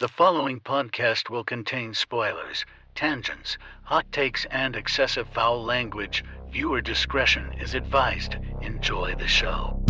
The following podcast will contain spoilers, tangents, hot takes, and excessive foul language. Viewer discretion is advised. Enjoy the show.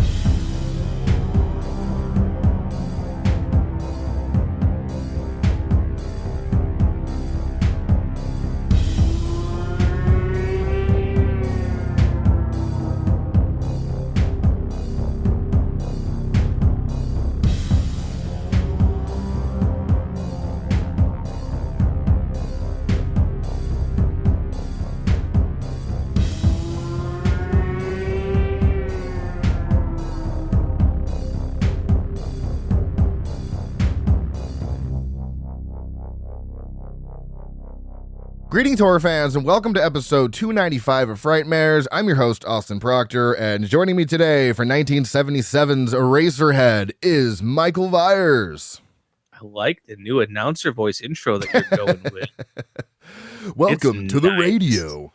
Greetings, horror fans, and welcome to episode 295 of Frightmares. I'm your host, Austin Proctor, and joining me today for 1977's Eraserhead is Michael Vyers. I like the new announcer voice intro that you're going with. Welcome to the radio.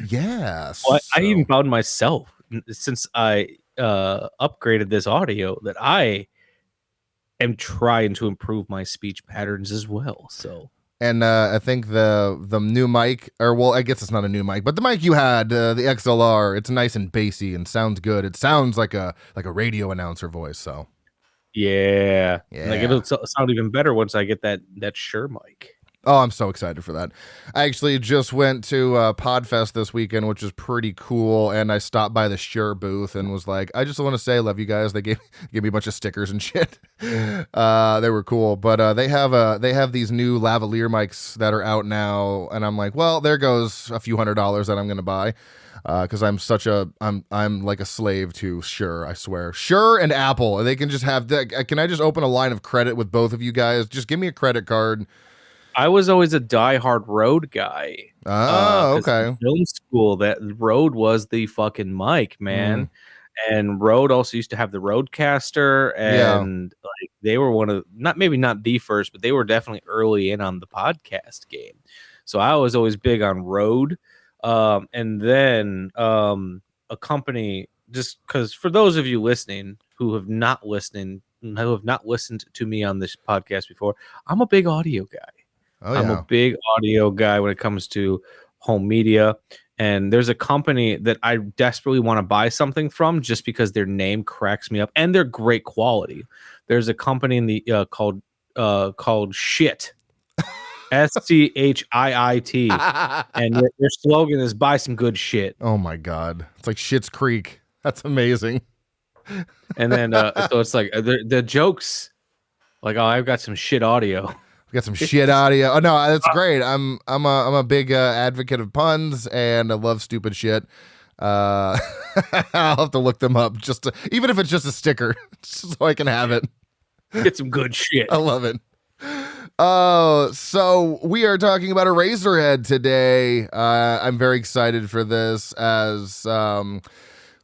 Yes. Well, I even found myself, since I upgraded this audio, that I am trying to improve my speech patterns as well, so... And I think the new mic, or well, I guess it's not a new mic, but the mic you had, the XLR, it's nice and bassy and sounds good. It sounds like a radio announcer voice. So yeah. Like it'll sound even better once I get that Shure mic. Oh, I'm so excited for that. I actually just went to Podfest this weekend, which is pretty cool, and I stopped by the Shure booth and was like, I just want to say I love you guys. They gave me a bunch of stickers and shit. They were cool, but they have these new lavalier mics that are out now, and I'm like, well, there goes a few $100s that I'm gonna buy. Because I'm like a slave to Shure, I swear. Shure and Apple, they can just have can I just open a line of credit with both of you guys? Just give me a credit card. I was always a diehard Rode guy. Oh, okay. In film school, that Rode was the fucking mic, man. And Rode also used to have the Rodecaster, and like they were one of not the first, but they were definitely early in on the podcast game. So I was always big on Rode. And then a company, just because for those of you listening who have not listened to me on this podcast before, I'm a big audio guy. Oh, yeah. I'm a big audio guy when it comes to home media. And there's a company that I desperately want to buy something from just because their name cracks me up and they're great quality. There's a company in the called Shit. SCHIIT. And their slogan is buy some good shit. Oh my God. It's like Schitt's Creek. That's amazing. And then so it's like the jokes like, oh, I've got some shit audio. Got some shit audio. Oh no, that's great. I'm a big advocate of puns, and I love stupid shit. I'll have to look them up even if it's just a sticker, just so I can have it. Get some good shit. I love it. Oh, so we are talking about Eraserhead today. I'm very excited for this. As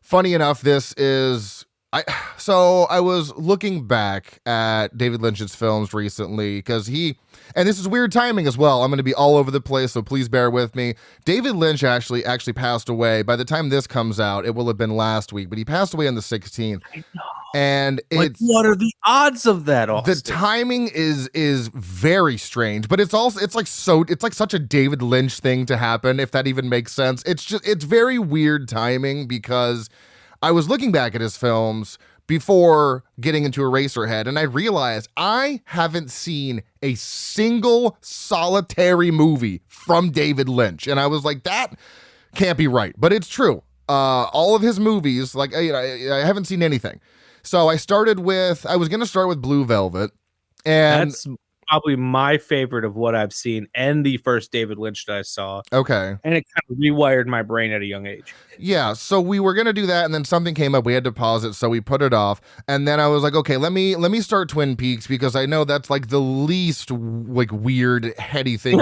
funny enough, this is. I was looking back at David Lynch's films recently because and this is weird timing as well. I'm going to be all over the place, so please bear with me. David Lynch actually passed away. By the time this comes out, it will have been last week, but he passed away on the 16th. I know. And what are the odds of that, Austin? The timing is very strange, but it's like such a David Lynch thing to happen, if that even makes sense. It's very weird timing because I was looking back at his films before getting into Eraserhead, and I realized I haven't seen a single solitary movie from David Lynch. And I was like, that can't be right. But it's true. All of his movies, like I haven't seen anything. So I was going to start with Blue Velvet. And that's probably my favorite of what I've seen and the first David Lynch that I saw. Okay. And it kind of rewired my brain at a young age. Yeah, so we were going to do that, and then something came up. We had to pause it, so we put it off. And then I was like, okay, let me start Twin Peaks, because I know that's like the least like weird, heady thing.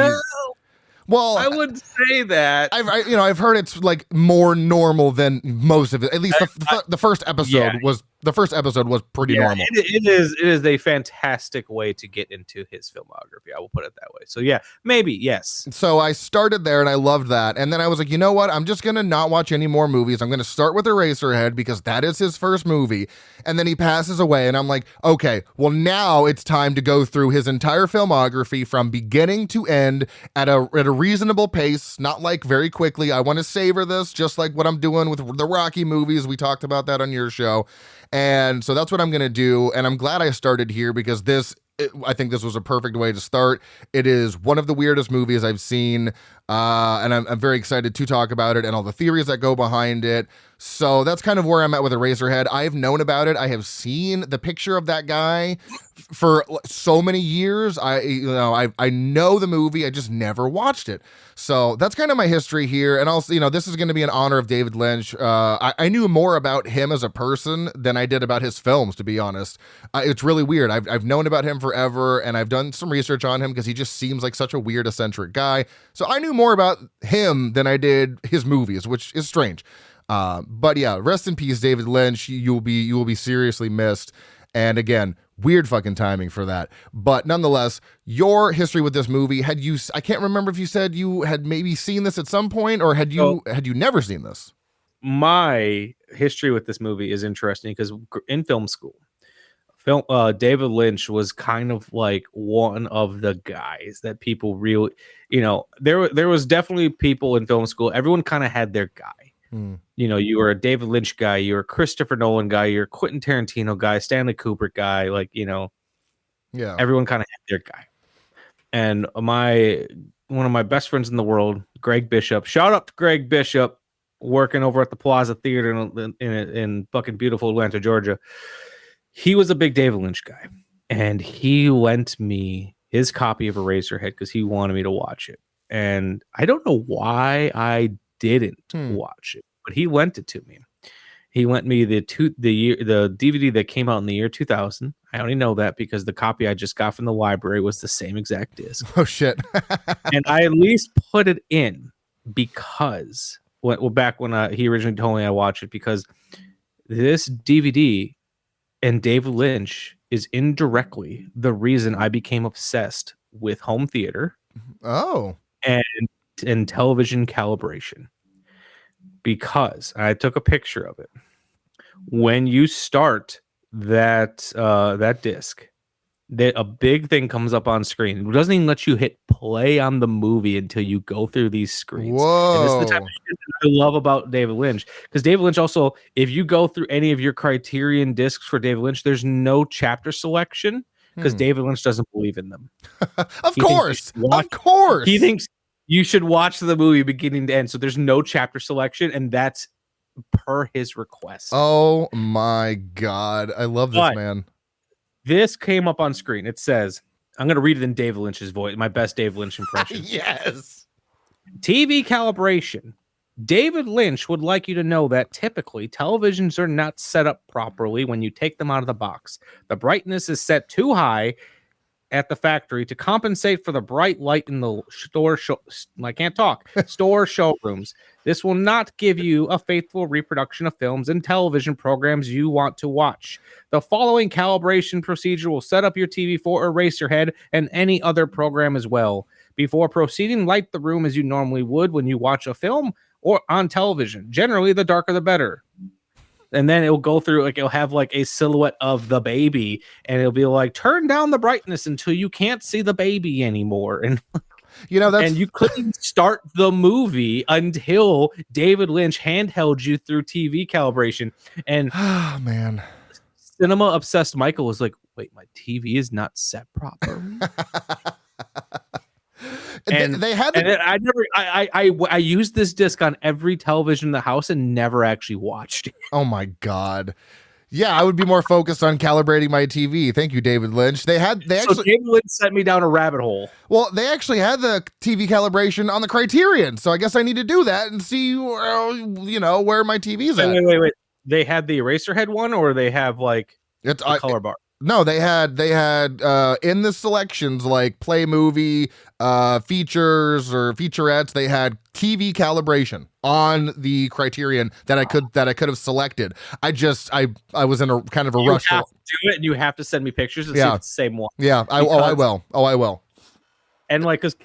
Well, I wouldn't say that. I've heard it's like more normal than most of it. At least the first episode was The first episode was pretty normal. It is a fantastic way to get into his filmography. I will put it that way. So yeah, maybe, yes. So I started there and I loved that. And then I was like, you know what? I'm just going to not watch any more movies. I'm going to start with Eraserhead because that is his first movie. And then he passes away and I'm like, okay, well now it's time to go through his entire filmography from beginning to end at a reasonable pace, not like very quickly. I want to savor this just like what I'm doing with the Rocky movies. We talked about that on your show. And so that's what I'm going to do. And I'm glad I started here because I think this was a perfect way to start. It is one of the weirdest movies I've seen. And I'm very excited to talk about it and all the theories that go behind it. So that's kind of where I'm at with Eraserhead. I've known about it. I have seen the picture of that guy for so many years. I know the movie. I just never watched it. So that's kind of my history here. And also, this is going to be in honor of David Lynch. I knew more about him as a person than I did about his films, to be honest. It's really weird. I've known about him forever, and I've done some research on him because he just seems like such a weird, eccentric guy. So I knew more about him than I did his movies, which is strange. But yeah, rest in peace, David Lynch. You will be seriously missed. And again, weird fucking timing for that. But nonetheless, your history with this movie, I can't remember if you said you had maybe seen this at some point, or had you never seen this? My history with this movie is interesting because in film school, David Lynch was kind of like one of the guys that people really, there was definitely people in film school. Everyone kind of had their guy. You were a David Lynch guy, you were a Christopher Nolan guy, you're a Quentin Tarantino guy, Stanley Kubrick guy, everyone kind of had their guy. And one of my best friends in the world, Greg Bishop, shout out to Greg Bishop, working over at the Plaza Theater in fucking beautiful Atlanta, Georgia. He was a big David Lynch guy, and he lent me his copy of Eraserhead because he wanted me to watch it. And I don't know why I didn't watch it, but he lent it to me. He lent me the DVD that came out in the year 2000. I only know that because the copy I just got from the library was the same exact disc. Oh shit. And I at least put it in because back when he originally told me I watched it, because this DVD and David Lynch is indirectly the reason I became obsessed with home theater. Oh. And television calibration, because I took a picture of it. When you start that disc, a big thing comes up on screen. It doesn't even let you hit play on the movie until you go through these screens. Whoa. And this is the type of shit that I love about David Lynch, because David Lynch also, if you go through any of your Criterion discs for David Lynch, there's no chapter selection because David Lynch doesn't believe in them. Of course. He thinks you should watch the movie beginning to end. So there's no chapter selection, and that's per his request. Oh my God. I love this, man. This came up on screen. It says, I'm going to read it in David Lynch's voice, my best David Lynch impression. Yes. TV calibration. David Lynch would like you to know that typically televisions are not set up properly when you take them out of the box. The brightness is set too high at the factory to compensate for the bright light in the store showrooms. This will not give you a faithful reproduction of films and television programs you want to watch. The following calibration procedure will set up your TV for Eraserhead and any other program as well. Before proceeding, light the room as you normally would when you watch a film or on television. Generally, the darker the better. And then it'll go through, it'll have a silhouette of the baby, and it'll be like, turn down the brightness until you can't see the baby anymore. And and you couldn't start the movie until David Lynch handheld you through TV calibration. And oh man, cinema obsessed Michael was like, wait, my TV is not set properly. And they had I used this disc on every television in the house and never actually watched it. Oh my God. Yeah, I would be more focused on calibrating my TV. Thank you, David Lynch. They actually David Lynch sent me down a rabbit hole. Well, they actually had the TV calibration on the Criterion, so I guess I need to do that and see where my TV's at. Wait. They had the Eraserhead one, or they have the color bar? No, they had in the selections like play movie, features or featurettes, they had TV calibration on the criterion that I could have selected. I was in a kind of a rush to do it, and you have to send me pictures and see if it's the same one. Yeah, I will. And like, because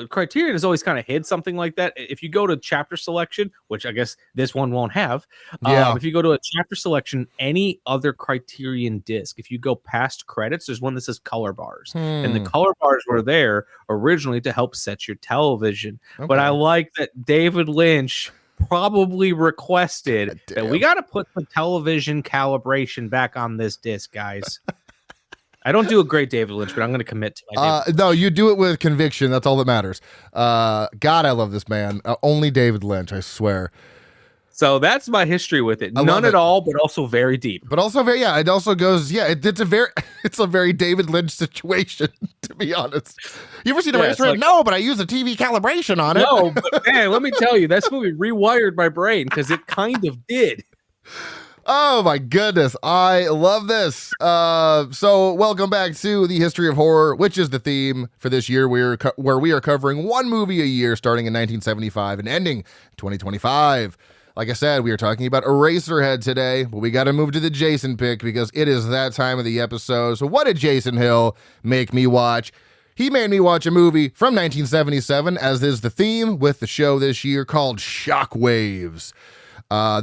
Criterion has always kind of hid something like that. If you go to chapter selection, which I guess this one won't have, if you go to a chapter selection, any other Criterion disc, if you go past credits, there's one that says color bars, and the color bars were there originally to help set your television. Okay. But I like that David Lynch probably requested that we got to put the television calibration back on this disc, guys. I don't do a great David Lynch, but I'm going to commit to my no, you do it with conviction. That's all that matters. God, I love this man. Only David Lynch, I swear. So that's my history with it. None at all, but also very deep. But also very, it also goes, it's a very David Lynch situation, to be honest. You ever seen Eraserhead? No, but I use a TV calibration on it. No, but man, let me tell you, this movie rewired my brain because it kind of did. Oh my goodness, I love this. So welcome back to the History of Horror, which is the theme for this year, where we are covering one movie a year starting in 1975 and ending 2025. Like I said, we are talking about Eraserhead today, but we got to move to the Jason pick because it is that time of the episode. So what did Jason Hill make me watch? He made me watch a movie from 1977, as is the theme with the show this year, called Shockwaves.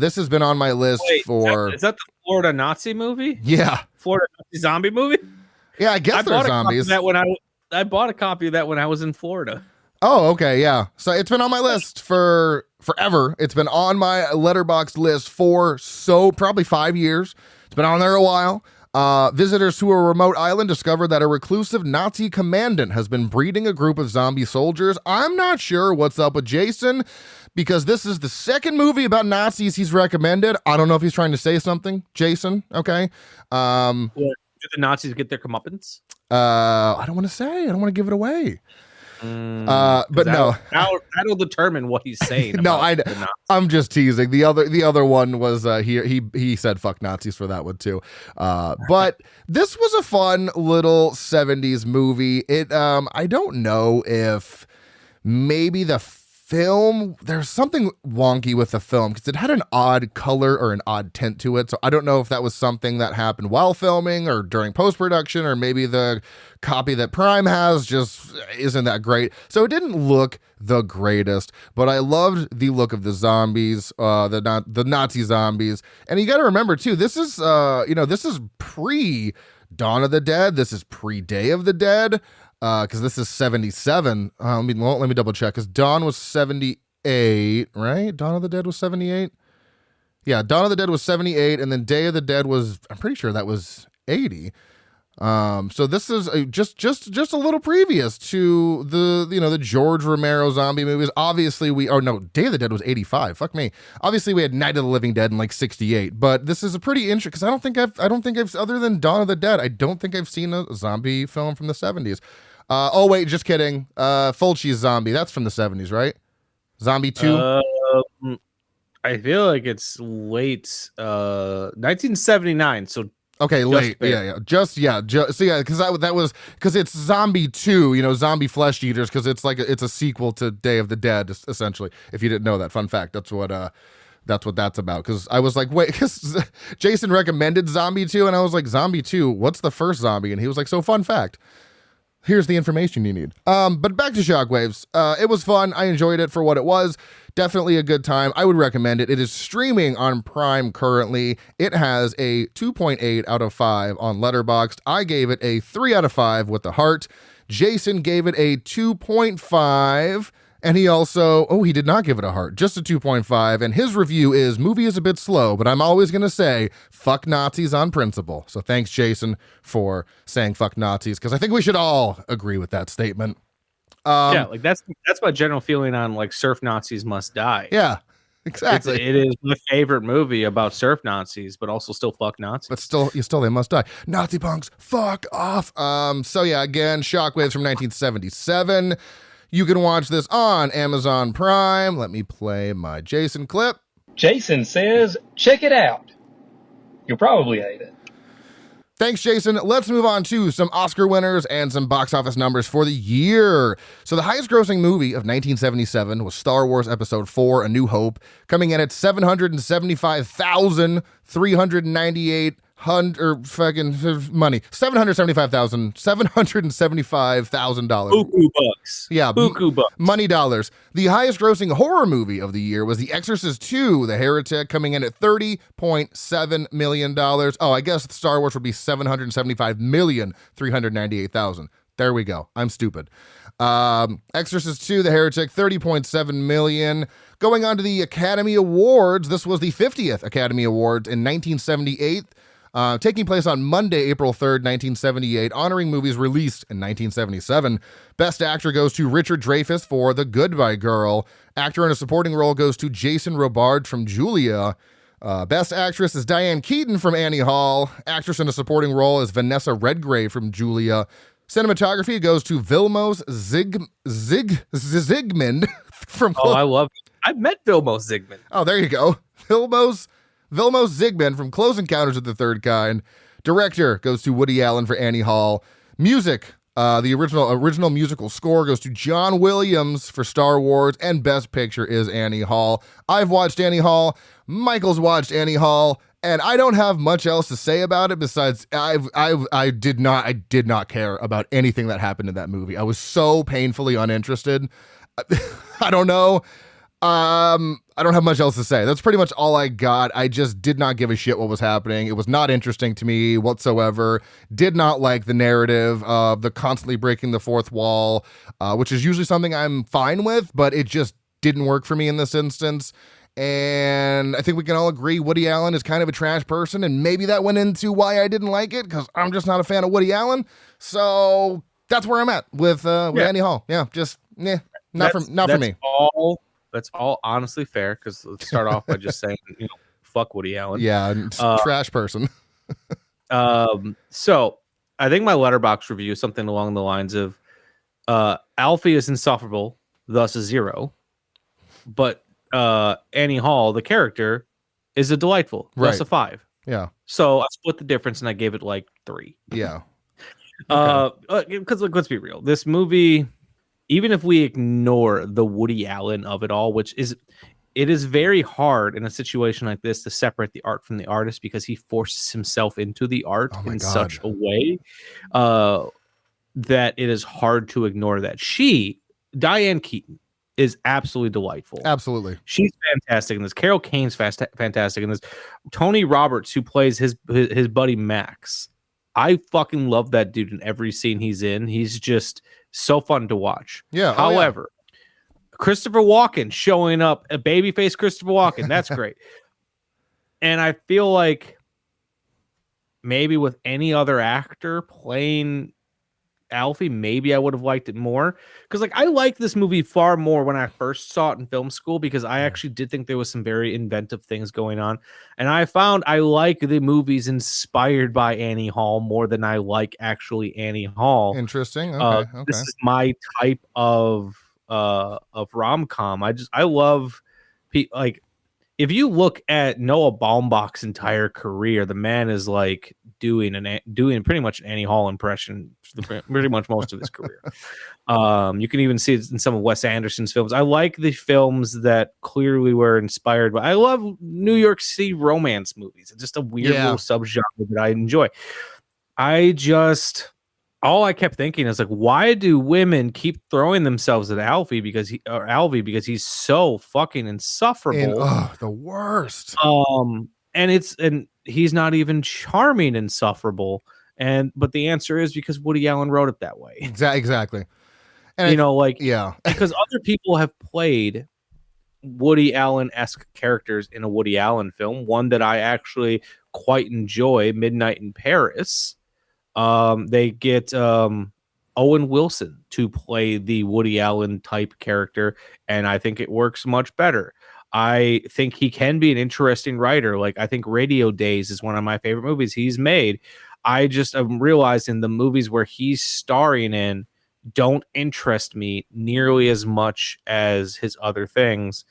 This has been on my list for... Is that the Florida Nazi movie? Yeah. Florida Nazi zombie movie? Yeah, I guess they're zombies. I bought a copy of that when I was in Florida. Oh, okay, yeah. So it's been on my list for forever. It's been on my Letterboxd list for probably 5 years. It's been on there a while. Visitors to a remote island discovered that a reclusive Nazi commandant has been breeding a group of zombie soldiers. I'm not sure what's up with Jason, because this is the second movie about Nazis he's recommended. I don't know if he's trying to say something, Jason. Okay. Did the Nazis get their comeuppance? I don't want to say. I don't want to give it away. But no, that'll determine what he's saying. No, I'm just teasing. The other one was he said fuck Nazis for that one too. But this was a fun little 70s movie. I don't know if maybe the film, there's something wonky with the film because it had an odd color or an odd tint to it. So I don't know if that was something that happened while filming or during post-production, or maybe the copy that Prime has just isn't that great. So it didn't look the greatest, but I loved the look of the zombies, the Nazi zombies. And you got to remember too, this is this is pre Dawn of the Dead. This is pre Day of the Dead. Because this is 77. Let me double check. Because Dawn was 78, right? Dawn of the Dead was 78. Yeah, Dawn of the Dead was 78, and then Day of the Dead was, I'm pretty sure that was 80. So this is just a little previous to the George Romero zombie movies. Obviously Day of the Dead was 85. Fuck me. Obviously we had Night of the Living Dead in like 68, but this is a pretty interesting, because I don't think I've other than Dawn of the Dead, I don't think I've seen a zombie film from the 70s. Oh wait, just kidding. Fulci's Zombie, that's from the 70s, right? Zombie 2. I feel like it's late 1979, so okay, late. Because it's Zombie 2, Zombie Flesh Eaters, because it's a sequel to Day of the Dead, essentially. If you didn't know that, fun fact. That's what that's about. Because I was like, wait, because Jason recommended Zombie 2, and I was like, Zombie 2, what's the first zombie? And he was like, so fun fact. Here's the information you need. But back to Shockwaves. It was fun. I enjoyed it for what it was. Definitely a good time. I would recommend it. It is streaming on Prime currently. It has a 2.8 out of 5 on Letterboxd. I gave it a 3 out of 5 with the heart. Jason gave it a 2.5. And he also, he did not give it a heart, just a 2.5. And his review is, movie is a bit slow, but I'm always going to say, fuck Nazis on principle. So thanks, Jason, for saying fuck Nazis, because I think we should all agree with that statement. That's my general feeling on like surf Nazis must die. Yeah, exactly. It is my favorite movie about surf Nazis, but also still fuck Nazis. But still they must die. Nazi punks, fuck off. Again, Shockwaves from 1977. You can watch this on Amazon Prime. Let me play my Jason clip. Jason says, check it out. You'll probably hate it. Thanks, Jason. Let's move on to some Oscar winners and some box office numbers for the year. So the highest grossing movie of 1977 was Star Wars Episode 4, A New Hope, coming in at $775,398 $775,000. Buku bucks. Yeah, buku bucks. Money dollars. The highest grossing horror movie of the year was The Exorcist 2, The Heretic, coming in at $30.7 million. Oh, I guess Star Wars would be $775,398,000. There we go. I'm stupid. Exorcist 2, The Heretic, $30.7 million. Going on to the Academy Awards, this was the 50th Academy Awards in 1978. Taking place on Monday, April 3rd, 1978, honoring movies released in 1977. Best Actor goes to Richard Dreyfuss for The Goodbye Girl. Actor in a supporting role goes to Jason Robards from Julia. Best Actress is Diane Keaton from Annie Hall. Actress in a supporting role is Vanessa Redgrave from Julia. Cinematography goes to Vilmos Zsigmond from... Oh, I love it. I've met Vilmos Zsigmond. Oh, there you go. Vilmos Zsigmond from Close Encounters of the Third Kind. Director goes to Woody Allen for Annie Hall. Music, the original musical score goes to John Williams for Star Wars, and Best Picture is Annie Hall. I've watched Annie Hall. Michael's watched Annie Hall, and I don't have much else to say about it besides I did not care about anything that happened in that movie. I was so painfully uninterested. I don't know. I don't have much else to say. That's pretty much all I got. I just did not give a shit what was happening. It was not interesting to me whatsoever. Did not like the narrative of the constantly breaking the fourth wall, which is usually something I'm fine with, but it just didn't work for me in this instance. And I think we can all agree Woody Allen is kind of a trash person, and maybe that went into why I didn't like it, because I'm just not a fan of Woody Allen. So that's where I'm at with Annie Hall. Yeah, just not for me. That's all honestly fair, because let's start off by just saying, fuck Woody Allen. Yeah, trash person. So I think my letterbox review is something along the lines of Alfie is insufferable, thus a 0. But Annie Hall, the character, is a delightful, thus a 5. Yeah. So I split the difference and I gave it like 3. Yeah. Because let's be real, this movie, even if we ignore the Woody Allen of it all, it is very hard in a situation like this to separate the art from the artist, because he forces himself into the art in such a way that it is hard to ignore that. Diane Keaton, is absolutely delightful. Absolutely. She's fantastic in this. Carol Kane's fantastic in this. Tony Roberts, who plays his buddy Max. I fucking love that dude in every scene he's in. He's just so fun to watch. Yeah. However, Christopher Walken showing up, a babyface Christopher Walken, that's great. And I feel like maybe with any other actor playing Alfie, maybe I would have liked it more, because I liked this movie far more when I first saw it in film school, because I actually did think there was some very inventive things going on, and I found I like the movies inspired by Annie Hall more than I like actually Annie Hall. Interesting. Okay. This is my type of rom-com. I love if you look at Noah Baumbach's entire career, the man is doing pretty much an Annie Hall impression for pretty much most of his career. You can even see it in some of Wes Anderson's films. I like the films that clearly were inspired by. I love New York City romance movies. It's just a weird little subgenre that I enjoy. All I kept thinking is why do women keep throwing themselves at Alfie because he's so fucking insufferable? The worst. And he's not even charming insufferable. But the answer is because Woody Allen wrote it that way. Exactly. And because other people have played Woody Allen-esque characters in a Woody Allen film. One that I actually quite enjoy, Midnight in Paris. They get Owen Wilson to play the Woody Allen type character, and I think it works much better. I think he can be an interesting writer. I think Radio Days is one of my favorite movies he's made. I just am realizing the movies where he's starring in don't interest me nearly as much as his other things.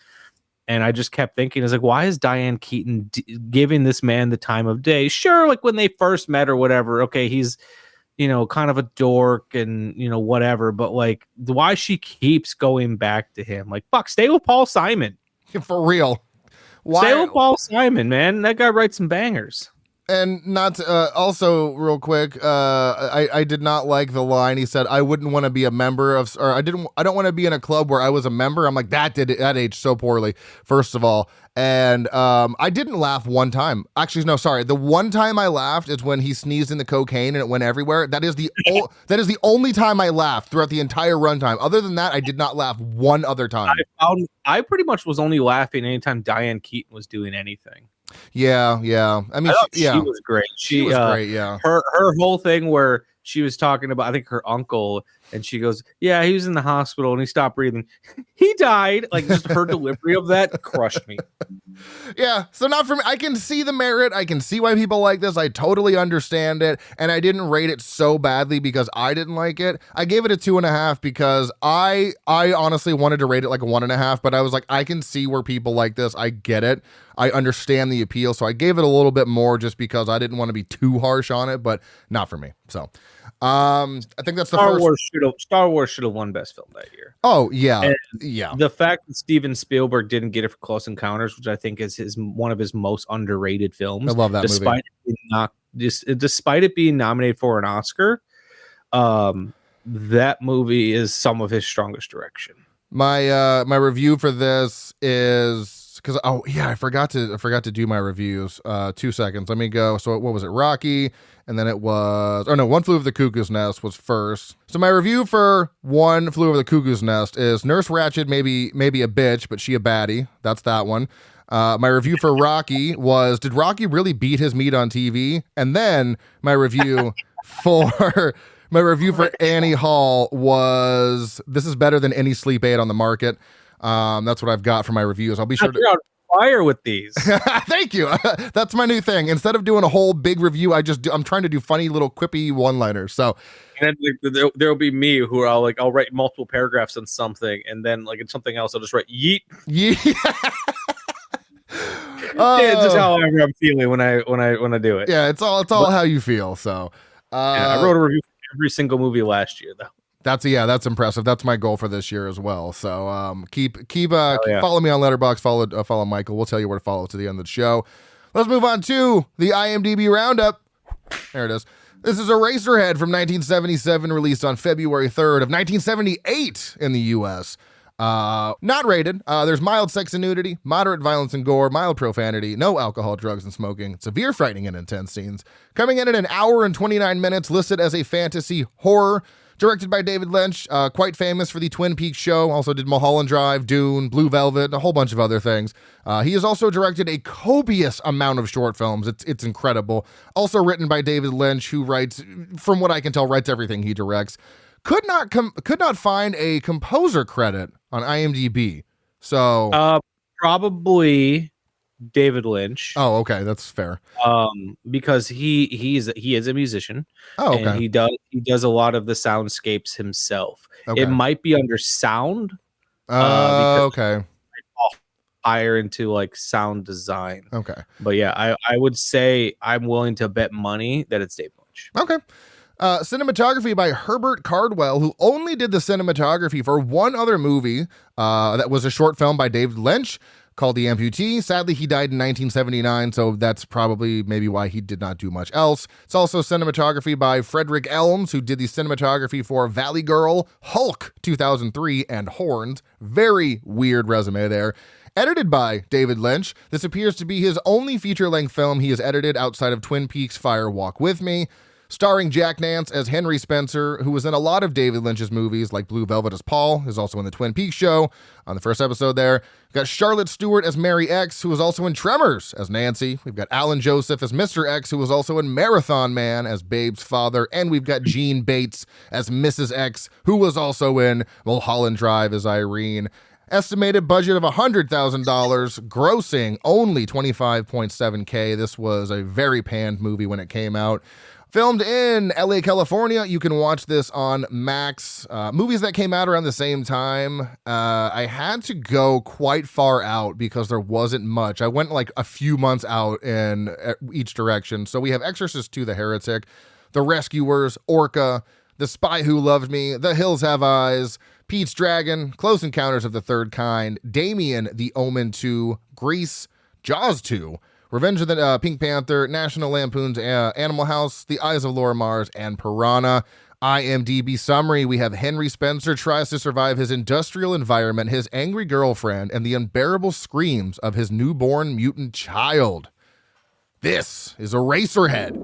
And I just kept thinking, it's like, why is Diane Keaton giving this man the time of day? Sure, like when they first met or whatever, okay, he's, kind of a dork and, whatever. But like, why she keeps going back to him? Like, fuck, stay with Paul Simon. For real. Why? Stay with Paul Simon, man. That guy writes some bangers. And not also real quick, I did not like the line he said, I wouldn't want to be a member of, or I don't want to be in a club where I was a member. I'm like, that aged so poorly, first of all. And I didn't laugh one time. Actually, no, sorry. The one time I laughed is when he sneezed in the cocaine and it went everywhere. That is the only time I laughed throughout the entire runtime. Other than that, I did not laugh one other time. I pretty much was only laughing anytime Diane Keaton was doing anything. Yeah. I mean, she was great. She was great. Yeah. Her whole thing where she was talking about, I think, her uncle, and she goes, yeah, he was in the hospital and he stopped breathing. He died. Like, just her delivery of that crushed me. Yeah. So not for me. I can see the merit. I can see why people like this. I totally understand it. And I didn't rate it so badly because I didn't like it. I gave it a 2.5 because I honestly wanted to rate it like a 1.5, but I was like, I can see where people like this. I get it. I understand the appeal. So I gave it a little bit more just because I didn't want to be too harsh on it, but not for me. So I think that's Star Wars should have won Best Film that year. Oh yeah, and yeah. The fact that Steven Spielberg didn't get it for Close Encounters, which I think is one of his most underrated films. I love that movie. Despite it being nominated for an Oscar, that movie is some of his strongest direction. My review for this is. Because I forgot to do my reviews. 2 seconds. Let me go. So what was it? Rocky, and then it was One Flew Over the Cuckoo's Nest was first. So my review for One Flew Over the Cuckoo's Nest is Nurse Ratched maybe a bitch, but she a baddie. That's that one. My review for Rocky was, did Rocky really beat his meat on TV? And then my review for Annie Hall was, this is better than any sleep aid on the market. That's what I've got for my reviews. I'll be sure to on fire with these. Thank you. That's my new thing. Instead of doing a whole big review, I'm trying to do funny little quippy one-liners. So and then there'll be me who I'll write multiple paragraphs on something, and then like in something else I'll just write yeet. Yeah. It's just how I'm feeling when I do it. Yeah, it's all how you feel. So I wrote a review for every single movie last year though. That's impressive. That's my goal for this year as well. So keep follow me on Letterboxd, follow Michael. We'll tell you where to follow to the end of the show. Let's move on to the IMDb Roundup. There it is. This is Eraserhead from 1977, released on February 3rd of 1978 in the U.S. Not rated. There's mild sex and nudity, moderate violence and gore, mild profanity, no alcohol, drugs, and smoking, severe frightening and intense scenes. Coming in at an hour and 29 minutes, listed as a fantasy horror. Directed by David Lynch, quite famous for the Twin Peaks show. Also did Mulholland Drive, Dune, Blue Velvet, a whole bunch of other things. He has also directed a copious amount of short films. It's incredible. Also written by David Lynch, who writes, from what I can tell, writes everything he directs. Could not find a composer credit on IMDb. So probably David Lynch. Oh, okay, that's fair. Because he is a musician. Oh, okay. And he does a lot of the soundscapes himself. Okay. It might be under sound. Okay. Higher into like sound design. Okay. But yeah, I would say I'm willing to bet money that it's David Lynch. Okay. Cinematography by Herbert Cardwell, who only did the cinematography for one other movie that was a short film by David Lynch called The Amputee. Sadly, he died in 1979, so that's probably maybe why he did not do much else. It's also cinematography by Frederick Elms, who did the cinematography for Valley Girl, Hulk 2003, and Horns. Very weird resume there. Edited by David Lynch. This appears to be his only feature-length film he has edited outside of Twin Peaks' Fire Walk With Me. Starring Jack Nance as Henry Spencer, who was in a lot of David Lynch's movies, like Blue Velvet as Paul, is also in the Twin Peaks show on the first episode there. We've got Charlotte Stewart as Mary X, who was also in Tremors as Nancy. We've got Alan Joseph as Mr. X, who was also in Marathon Man as Babe's father. And we've got Jean Bates as Mrs. X, who was also in Mulholland Drive as Irene. Estimated budget of $100,000, grossing only $25.7K. This was a very panned movie when it came out. Filmed in LA, California. You can watch this on Max. Movies that came out around the same time. I had to go quite far out because there wasn't much. I went like a few months out in each direction. So we have Exorcist 2, The Heretic, The Rescuers, Orca, The Spy Who Loved Me, The Hills Have Eyes, Pete's Dragon, Close Encounters of the Third Kind, Damien, The Omen 2, Grease, Jaws 2, Revenge of the Pink Panther, National Lampoon's Animal House, The Eyes of Laura Mars, and Piranha. IMDb summary, we have Henry Spencer tries to survive his industrial environment, his angry girlfriend, and the unbearable screams of his newborn mutant child. This is Eraserhead.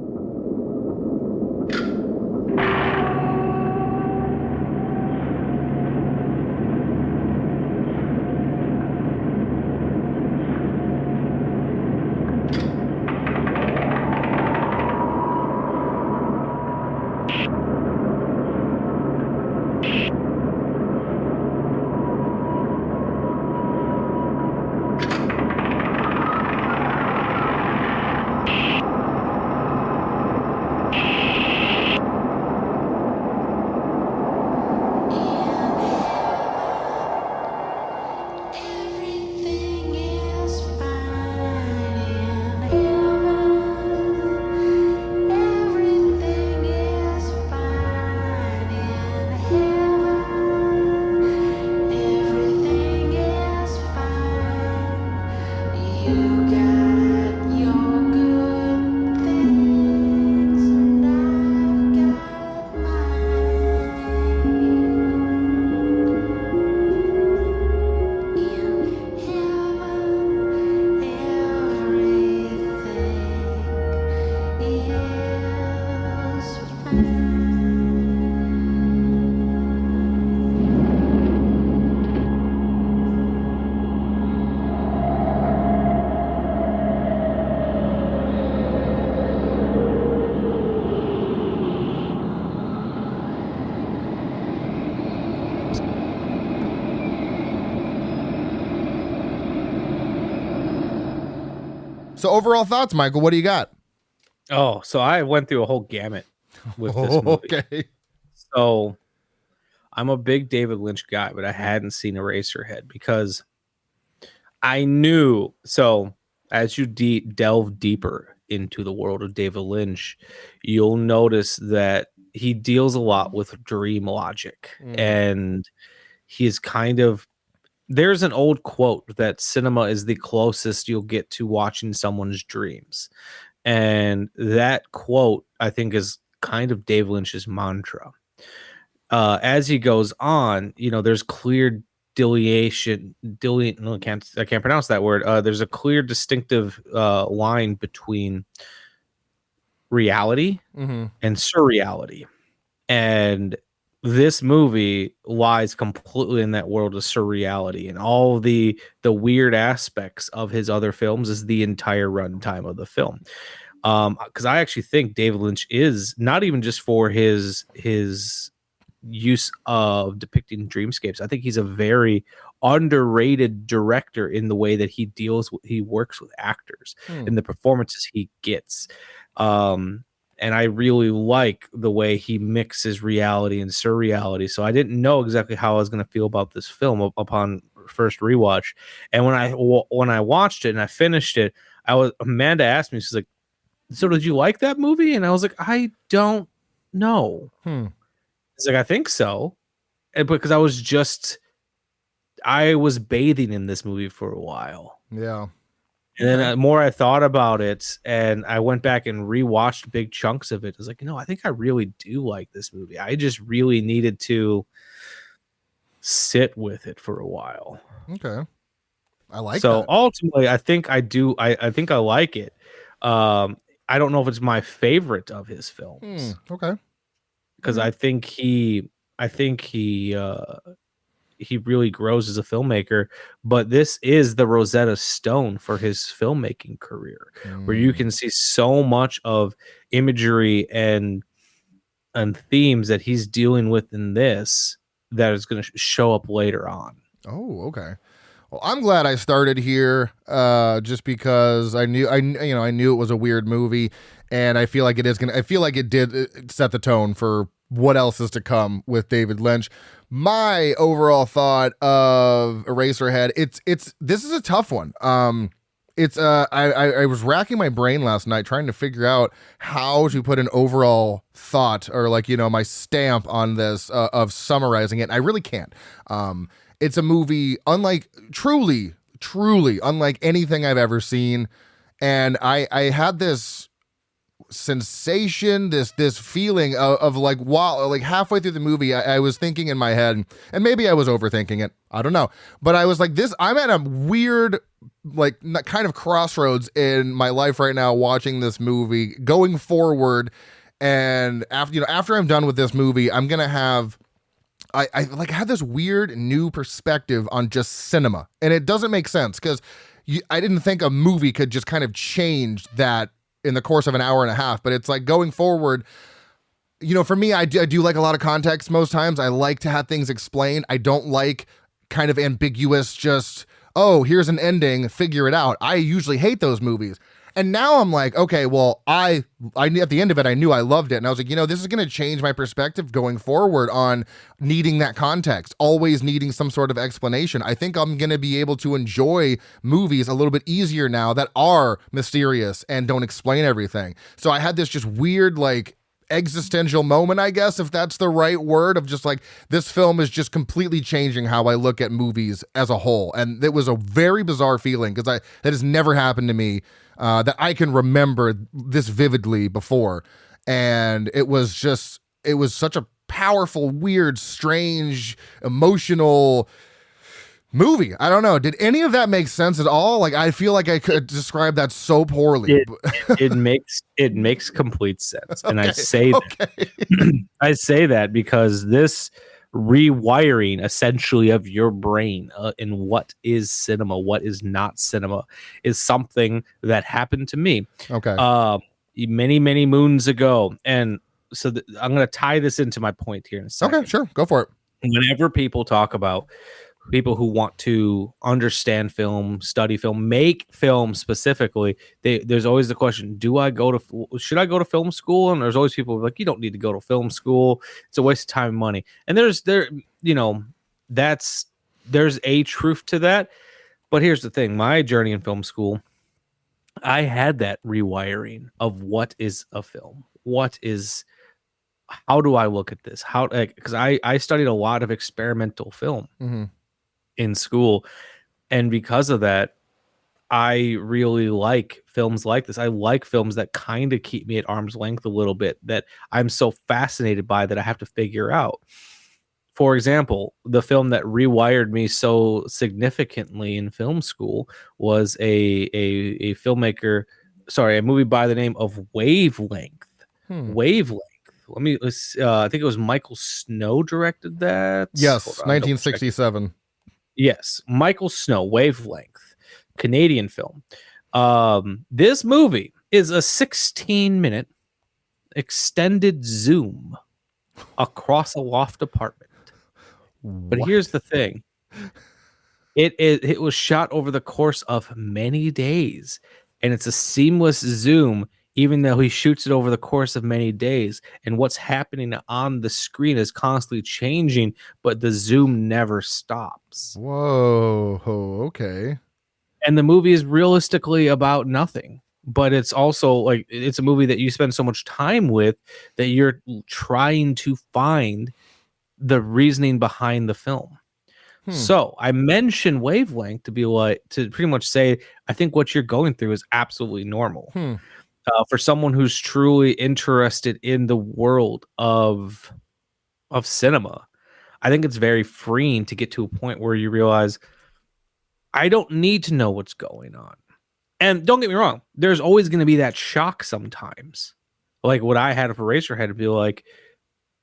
So overall thoughts, Michael, what do you got? Oh, so I went through a whole gamut with this movie. Okay. So I'm a big David Lynch guy, but I hadn't seen Eraserhead because I knew. So as you delve deeper into the world of David Lynch, you'll notice that he deals a lot with dream logic. And he's kind of, there's an old quote that cinema is the closest you'll get to watching someone's dreams. And that quote, I think, is kind of David Lynch's mantra. As he goes on, there's clear delineation. I can't pronounce that word. There's a clear, distinctive line between reality and surreality. And this movie lies completely in that world of surreality, and all the weird aspects of his other films is the entire runtime of the film. Because I actually think David Lynch is not even just for his use of depicting dreamscapes. I think he's a very underrated director in the way that he works with actors and the performances he gets. And I really like the way he mixes reality and surreality. So I didn't know exactly how I was going to feel about this film upon first rewatch. And when I watched it and I finished it, Amanda asked me, she's like, "So did you like that movie?" And I was like, "I don't know." She's like, "I think so." And because I was bathing in this movie for a while. Yeah. And then the more I thought about it, and I went back and rewatched big chunks of it, I was like, I think I really do like this movie. I just really needed to sit with it for a while. Okay. I like so that. Ultimately, I think I do. I think I like it. I don't know if it's my favorite of his films. Okay. Because I think he really grows as a filmmaker, but this is the Rosetta Stone for his filmmaking career, where you can see so much of imagery and themes that he's dealing with in this that is going to show up later on. Oh, okay. Well, I'm glad I started here, just because I knew it was a weird movie, and I feel like it did set the tone for what else is to come with David Lynch. My overall thought of Eraserhead, this is a tough one. I was racking my brain last night trying to figure out how to put an overall thought or my stamp on this of summarizing it. And I really can't. It's a movie truly unlike anything I've ever seen. And I had this sensation, this feeling of halfway through the movie, I was thinking in my head, and maybe I was overthinking it, I don't know, but I was like, I'm at a weird kind of crossroads in my life right now watching this movie going forward. And after I'm done with this movie, I'm gonna have I have this weird new perspective on just cinema, and it doesn't make sense because I didn't think a movie could just kind of change that in the course of an hour and a half. But it's like going forward, for me, I do like a lot of context most times. I like to have things explained. I don't like kind of ambiguous, just, oh, here's an ending, figure it out. I usually hate those movies. And now I'm like, okay, well, I at the end of it, I knew I loved it. And I was like, this is going to change my perspective going forward on needing that context, always needing some sort of explanation. I think I'm going to be able to enjoy movies a little bit easier now that are mysterious and don't explain everything. So I had this just weird, existential moment, I guess, if that's the right word, of just this film is just completely changing how I look at movies as a whole. And it was a very bizarre feeling because that has never happened to me. That I can remember this vividly before. And it was such a powerful, weird, strange, emotional movie. I don't know. Did any of that make sense at all? I feel like I could describe that so poorly. It makes complete sense. And I say that I say that because this rewiring essentially of your brain in what is cinema, what is not cinema, is something that happened to me many moons ago. And so I'm going to tie this into my point here in a second. Okay, sure, go for it. Whenever people talk about people who want to understand film, study film, make film specifically, there's always the question, should I go to film school? And there's always people like, you don't need to go to film school. It's a waste of time and money. And there's a truth to that. But here's the thing, my journey in film school, I had that rewiring of what is a film, how do I look at this? Because I studied a lot of experimental film. Mm-hmm. in school, and because of that, I really like films like this. I like films that kind of keep me at arm's length a little bit, that I'm so fascinated by that I have to figure out. For example, the film that rewired me so significantly in film school was a movie by the name of Wavelength. Wavelength. I think it was Michael Snow directed that. Yes, 1967. Yes, Michael Snow, Wavelength, Canadian film. This movie is a 16-minute extended zoom across a loft apartment. But here's the thing. It was shot over the course of many days, and it's a seamless zoom, even though he shoots it over the course of many days. And what's happening on the screen is constantly changing, but the zoom never stops. Whoa, okay. And the movie is realistically about nothing, but it's also it's a movie that you spend so much time with that you're trying to find the reasoning behind the film. So I mentioned Wavelength to pretty much say, I think what you're going through is absolutely normal. For someone who's truly interested in the world of cinema, I think it's very freeing to get to a point where you realize, I don't need to know what's going on. And don't get me wrong, there's always going to be that shock sometimes. Like what I had for Eraserhead, to be like,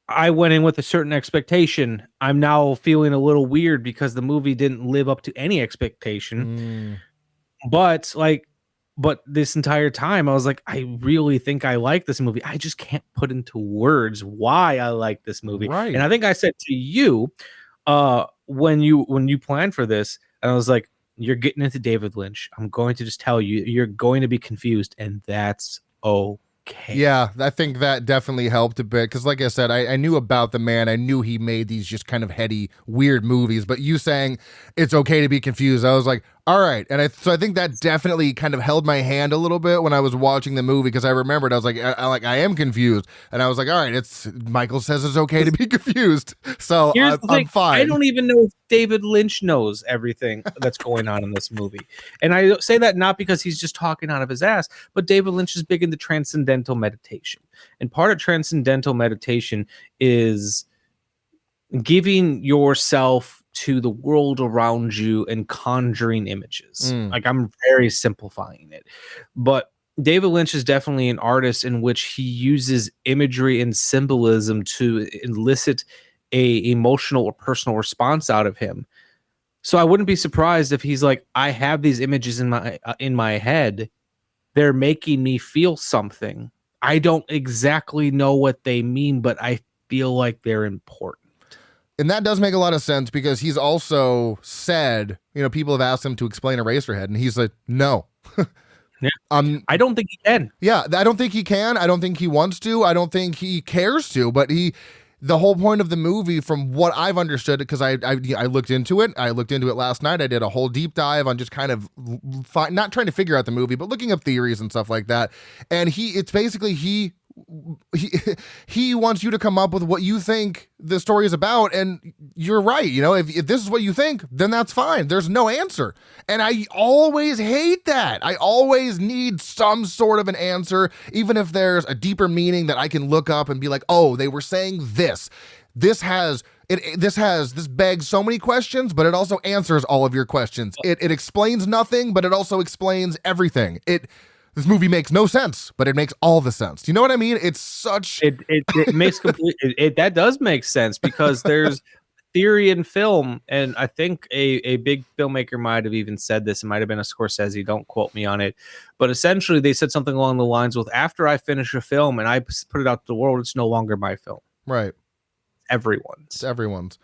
I went in with a certain expectation. I'm now feeling a little weird because the movie didn't live up to any expectation. But this entire time I was like, I really think I like this movie. I just can't put into words why I like this movie. Right. And I think I said to you, when you planned for this, and I was like, you're getting into David Lynch. I'm going to just tell you, you're going to be confused, and that's okay. okay. Yeah, I think that definitely helped a bit because, like I said, I knew about the man. I knew he made these just kind of heady, weird movies. But you saying it's okay to be confused, I was like, all right. And so I think that definitely kind of held my hand a little bit when I was watching the movie because I remembered I was like, I am confused, and I was like, all right, it's Michael says it's okay to be confused, so I'm fine. I don't even know if David Lynch knows everything that's going on in this movie, and I say that not because he's just talking out of his ass, but David Lynch is big into transcendental meditation, and part of transcendental meditation is giving yourself to the world around you and conjuring images. Like, I'm very simplifying it, but David Lynch is definitely an artist in which he uses imagery and symbolism to elicit a emotional or personal response out of him. So I wouldn't be surprised if he's like, I have these images in my head. They're making me feel something. I don't exactly know what they mean, but I feel like they're important. And that does make a lot of sense because he's also said, people have asked him to explain Eraserhead, and he's like, no. Yeah. I don't think he can. Yeah, I don't think he can. I don't think he wants to. I don't think he cares to. But the whole point of the movie, from what I've understood, because I looked into it. I looked into it last night. I did a whole deep dive on just kind of not trying to figure out the movie, but looking up theories and stuff like that. And it's basically he wants you to come up with what you think the story is about, and you're right. If this is what you think, then that's fine. There's no answer, and I always hate that. I always need some sort of an answer, even if there's a deeper meaning that I can look up and be like, oh, they were saying this. This begs so many questions, but it also answers all of your questions. It explains nothing, but it also explains everything. This movie makes no sense, but it makes all the sense. Do you know what I mean? It's such... It makes complete... that does make sense because there's theory in film, and I think a big filmmaker might have even said this. It might have been a Scorsese. Don't quote me on it. But essentially, they said something along the lines with, after I finish a film and I put it out to the world, it's no longer my film. Right. Everyone's. It's everyone's.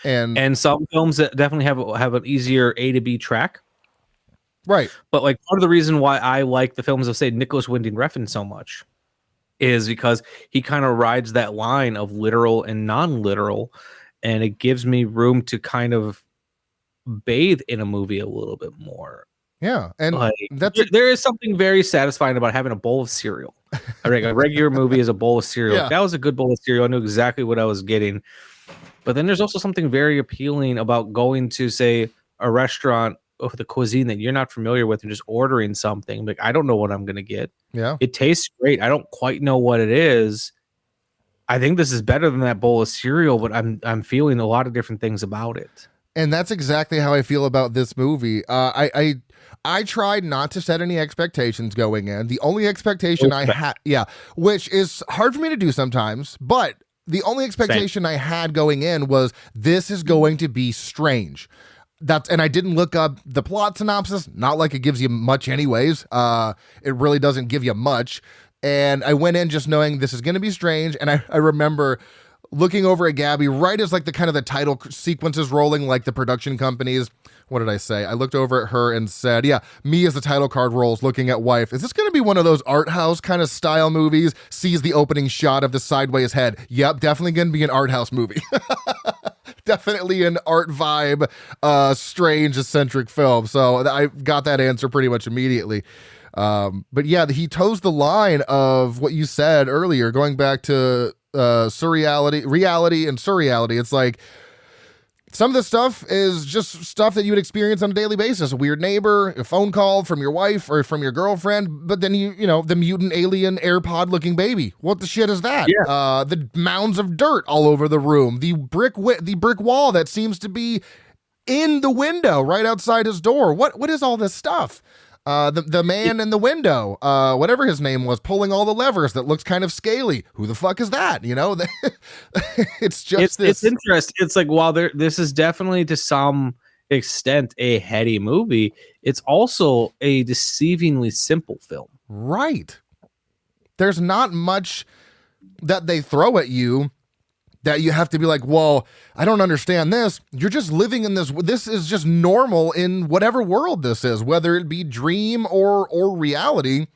And some films that definitely have an easier A to B track. Right. But like part of the reason why I like the films of, say, Nicholas Winding Refn so much is because he kind of rides that line of literal and non-literal, and it gives me room to kind of bathe in a movie a little bit more. Yeah. And there is something very satisfying about having a bowl of cereal. A regular movie is a bowl of cereal. Yeah. That was a good bowl of cereal. I knew exactly what I was getting. But then there's also something very appealing about going to, say, a restaurant with the cuisine that you're not familiar with and just ordering something. Like, I don't know what I'm going to get. Yeah. It tastes great. I don't quite know what it is. I think this is better than that bowl of cereal, but I'm feeling a lot of different things about it. And that's exactly how I feel about this movie. I tried not to set any expectations going in. The only expectation I had, which is hard for me to do sometimes, but the only expectation I had going in was, this is going to be strange. And I didn't look up the plot synopsis, not like it gives you much anyways. It really doesn't give you much. And I went in just knowing this is going to be strange. And I remember looking over at Gabby right as like the kind of the title sequence is rolling, like the production companies. What did I say? I looked over at her and said, me as the title card rolls, looking at wife. Is this going to be one of those art house kind of style movies? Sees the opening shot of the sideways head. Yep, definitely going to be an art house movie. Definitely an art vibe, strange, eccentric film. So I got that answer pretty much immediately. But yeah, he toes the line of what you said earlier, going back to reality and surreality. It's like, some of the stuff is just stuff that you would experience on a daily basis. A weird neighbor, a phone call from your wife or from your girlfriend, but then the mutant alien AirPod looking baby. What the shit is that? Yeah. The mounds of dirt all over the room. The brick wall that seems to be in the window right outside his door. What is all this stuff? The man in the window, whatever his name was, pulling all the levers that looks kind of scaly. Who the fuck is that? It's just it's interesting. It's like, while this is definitely to some extent a heady movie, it's also a deceivingly simple film. Right. There's not much that they throw at you that you have to be like, well, I don't understand this. You're just living in this. This is just normal in whatever world this is, whether it be dream or reality.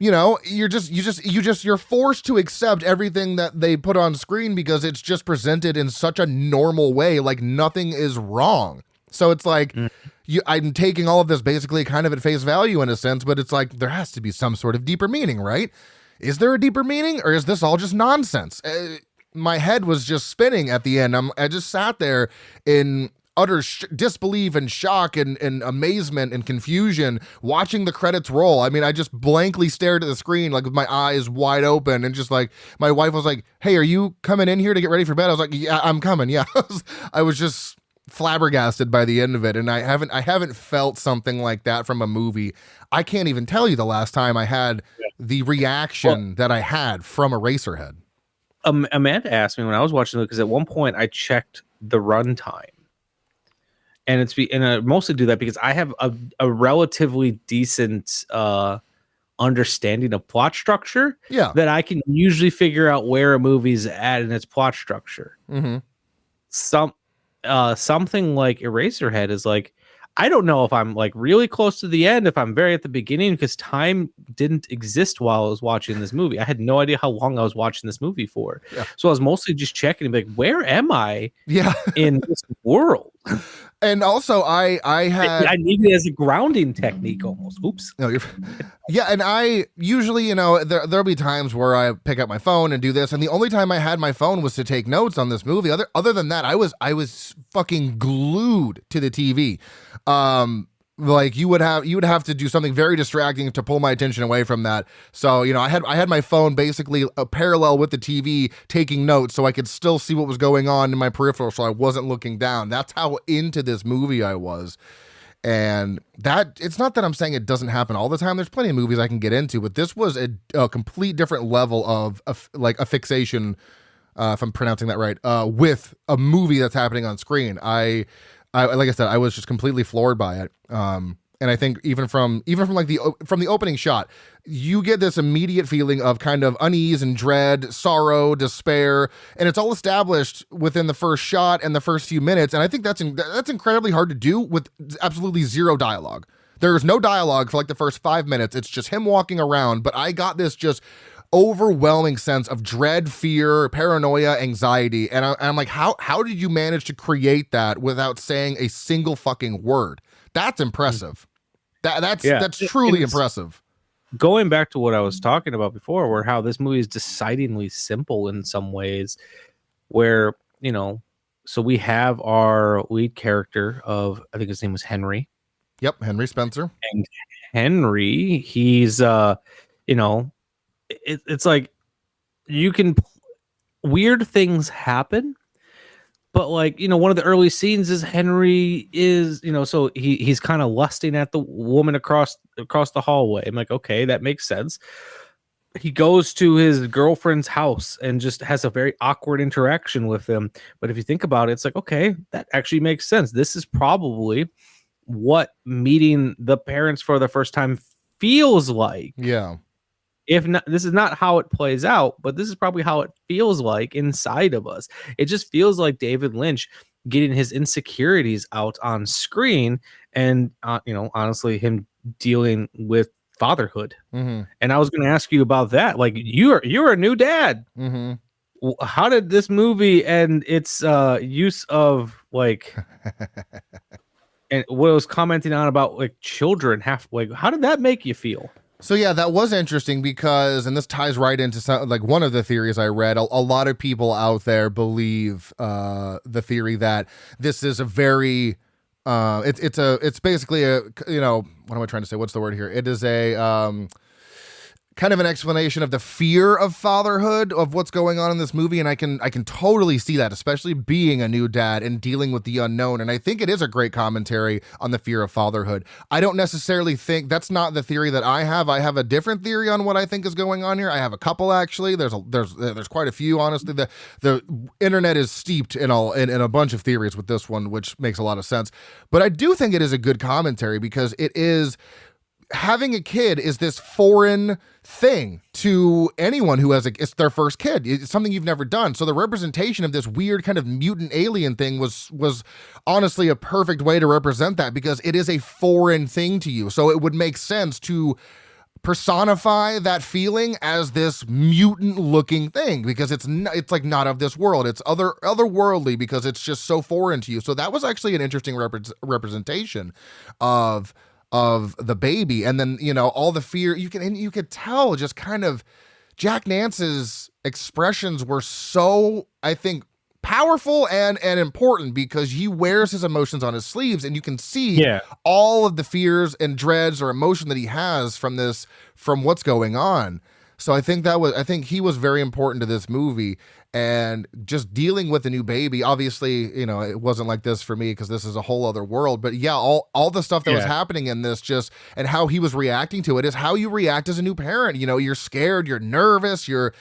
you're forced to accept everything that they put on screen because it's just presented in such a normal way, like nothing is wrong. So it's like I'm taking all of this basically kind of at face value in a sense, but it's like there has to be some sort of deeper meaning, right? Is there a deeper meaning, or is this all just nonsense? My head was just spinning at the end. I just sat there in utter disbelief and shock and amazement and confusion watching the credits roll. I mean, I just blankly stared at the screen like with my eyes wide open, and just like my wife was like, "Hey, are you coming in here to get ready for bed?" I was like, "Yeah, I'm coming." Yeah. I was just flabbergasted by the end of it, and I haven't felt something like that from a movie. I can't even tell you the last time I had the reaction that I had from Eraserhead. Amanda asked me when I was watching it, because at one point I checked the runtime. And I mostly do that because I have a relatively decent understanding of plot structure. Yeah. That I can usually figure out where a movie's at in its plot structure. Mm-hmm. Something like Eraserhead is like, I don't know if I'm like really close to the end, if I'm very at the beginning, because time didn't exist while I was watching this movie. I had no idea how long I was watching this movie for. Yeah. So I was mostly just checking and be like, where am I in this world? And also I need it as a grounding technique almost. Oops. No, yeah, and I usually, there'll be times where I pick up my phone and do this, and the only time I had my phone was to take notes on this movie. Other than that, I was fucking glued to the TV. Like you would have to do something very distracting to pull my attention away from that. So, I had my phone basically parallel with the TV taking notes so I could still see what was going on in my peripheral, so I wasn't looking down. That's how into this movie I was. And that, it's not that I'm saying it doesn't happen all the time. There's plenty of movies I can get into, but this was a complete different level of like a fixation, if I'm pronouncing that right, with a movie that's happening on screen. I like I said, I was just completely floored by it. And I think even from like from the opening shot, you get this immediate feeling of kind of unease and dread, sorrow, despair, and it's all established within the first shot and the first few minutes. And I think that's incredibly hard to do with absolutely zero dialogue. There's no dialogue for like the first 5 minutes. It's just him walking around. But I got this just overwhelming sense of dread, fear, paranoia, anxiety. And I'm like, how did you manage to create that without saying a single fucking word? That's impressive. That's truly impressive. Going back to what I was talking about before, where how this movie is decidedly simple in some ways, where, so we have our lead character of, I think his name was Henry. Yep, Henry Spencer. And Henry, he's, it's like weird things happen. But like, one of the early scenes is Henry is, so he's kind of lusting at the woman across the hallway. I'm like, okay, that makes sense. He goes to his girlfriend's house and just has a very awkward interaction with them. But if you think about it, it's like, okay, that actually makes sense. This is probably what meeting the parents for the first time feels like. Yeah. If not, this is not how it plays out, but this is probably how it feels like inside of us. It just feels like David Lynch getting his insecurities out on screen, and honestly, him dealing with fatherhood. Mm-hmm. And I was going to ask you about that. Like, you're a new dad. Mm-hmm. How did this movie and its use of like, and what I was commenting on about like children how did that make you feel? So yeah, that was interesting because, and this ties right into some, like one of the theories I read, a lot of people out there believe the theory that this is a very, it's basically a, what am I trying to say? What's the word here? It is a kind of an explanation of the fear of fatherhood, of what's going on in this movie. And I can totally see that, especially being a new dad and dealing with the unknown. And I think it is a great commentary on the fear of fatherhood. I don't necessarily think that's not the theory that I have. I have a different theory on what I think is going on here. I have a couple, actually. There's quite a few, honestly. The internet is steeped in a bunch of theories with this one, which makes a lot of sense. But I do think it is a good commentary because it is, having a kid is this foreign thing to anyone who it's their first kid. It's something you've never done. So the representation of this weird kind of mutant alien thing was honestly a perfect way to represent that, because it is a foreign thing to you. So it would make sense to personify that feeling as this mutant looking thing, because it's like not of this world. It's otherworldly because it's just so foreign to you. So that was actually an interesting representation of the baby. And then, you know, all the fear you could tell, just kind of Jack Nance's expressions were so, I think, powerful and important, because he wears his emotions on his sleeves, and you can see all of the fears and dreads or emotion that he has from what's going on. So I think he was very important to this movie, and just dealing with the new baby. Obviously, you know, it wasn't like this for me because this is a whole other world, but yeah, all the stuff that was happening in this, just, and how he was reacting to it, is how you react as a new parent. You know, you're scared, you're nervous, you're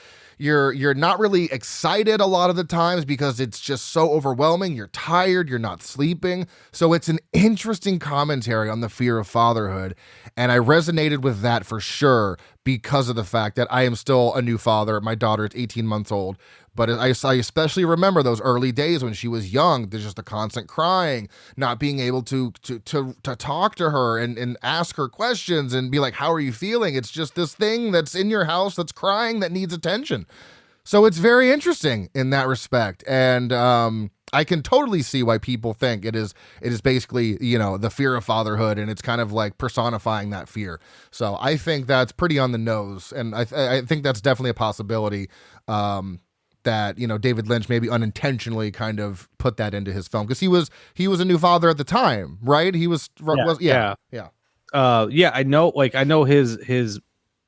not really excited a lot of the times because it's just so overwhelming. You're tired, you're not sleeping. So it's an interesting commentary on the fear of fatherhood. And I resonated with that for sure, because of the fact that I am still a new father. My daughter is 18 months old. But I especially remember those early days when she was young. There's just a constant crying, not being able to talk to her and ask her questions and be like, how are you feeling? It's just this thing that's in your house that's crying that needs attention. So it's very interesting in that respect. And I can totally see why people think it is basically, you know, the fear of fatherhood, and it's kind of like personifying that fear. So I think that's pretty on the nose. And I think that's definitely a possibility. That, you know, David Lynch maybe unintentionally kind of put that into his film, because he was a new father at the time, right? He was. I know his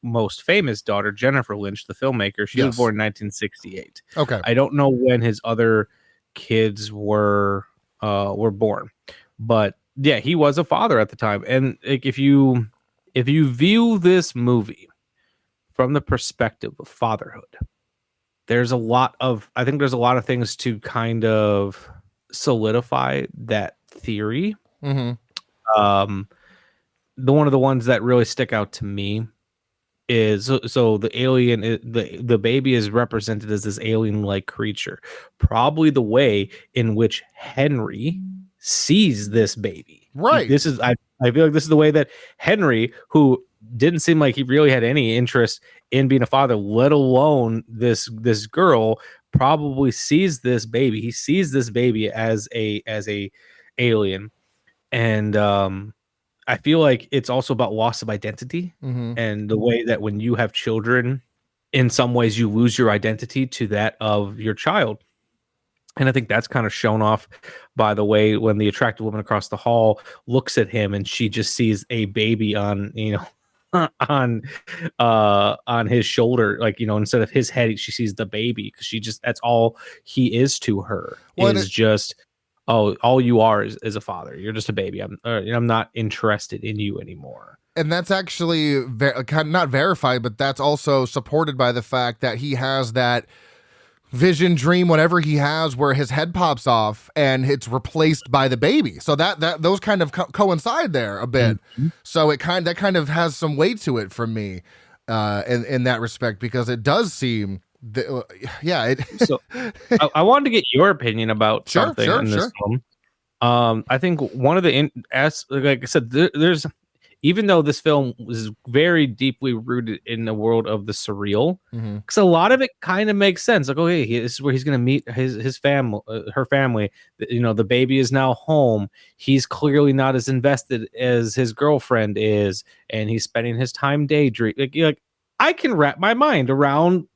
most famous daughter, Jennifer Lynch, the filmmaker. She was born in 1968. Okay, I don't know when his other kids were born, but yeah, he was a father at the time. And like, if you view this movie from the perspective of fatherhood, there's a lot of things to kind of solidify that theory. Mm-hmm. One of the ones that really stick out to me is so the alien, the baby is represented as this alien-like creature, probably the way in which Henry sees this baby. Right. This is I feel like this is the way that Henry, who didn't seem like he really had any interest in being a father, let alone this girl, probably sees this baby. He sees this baby as a alien. And I feel like it's also about loss of identity, and the way that when you have children, in some ways you lose your identity to that of your child. And I think that's kind of shown off by the way when the attractive woman across the hall looks at him and she just sees a baby on, you know, on his shoulder, like, you know, instead of his head, she sees the baby, because that's all he is to her. All you are is a father. You're just a baby. I'm not interested in you anymore. And that's actually not verified, but that's also supported by the fact that he has that vision, dream, whatever he has, where his head pops off and it's replaced by the baby. So that those kind of coincide there a bit. Mm-hmm. So that kind of has some weight to it for me, in that respect, because it does seim. So I wanted to get your opinion about something in this film. I think one of like I said, there's, even though this film was very deeply rooted in the world of the surreal, because a lot of it kind of makes sense. Like, okay, this is where he's going to meet his family, her family. You know, the baby is now home. He's clearly not as invested as his girlfriend is, and he's spending his time daydreaming. Like I can wrap my mind around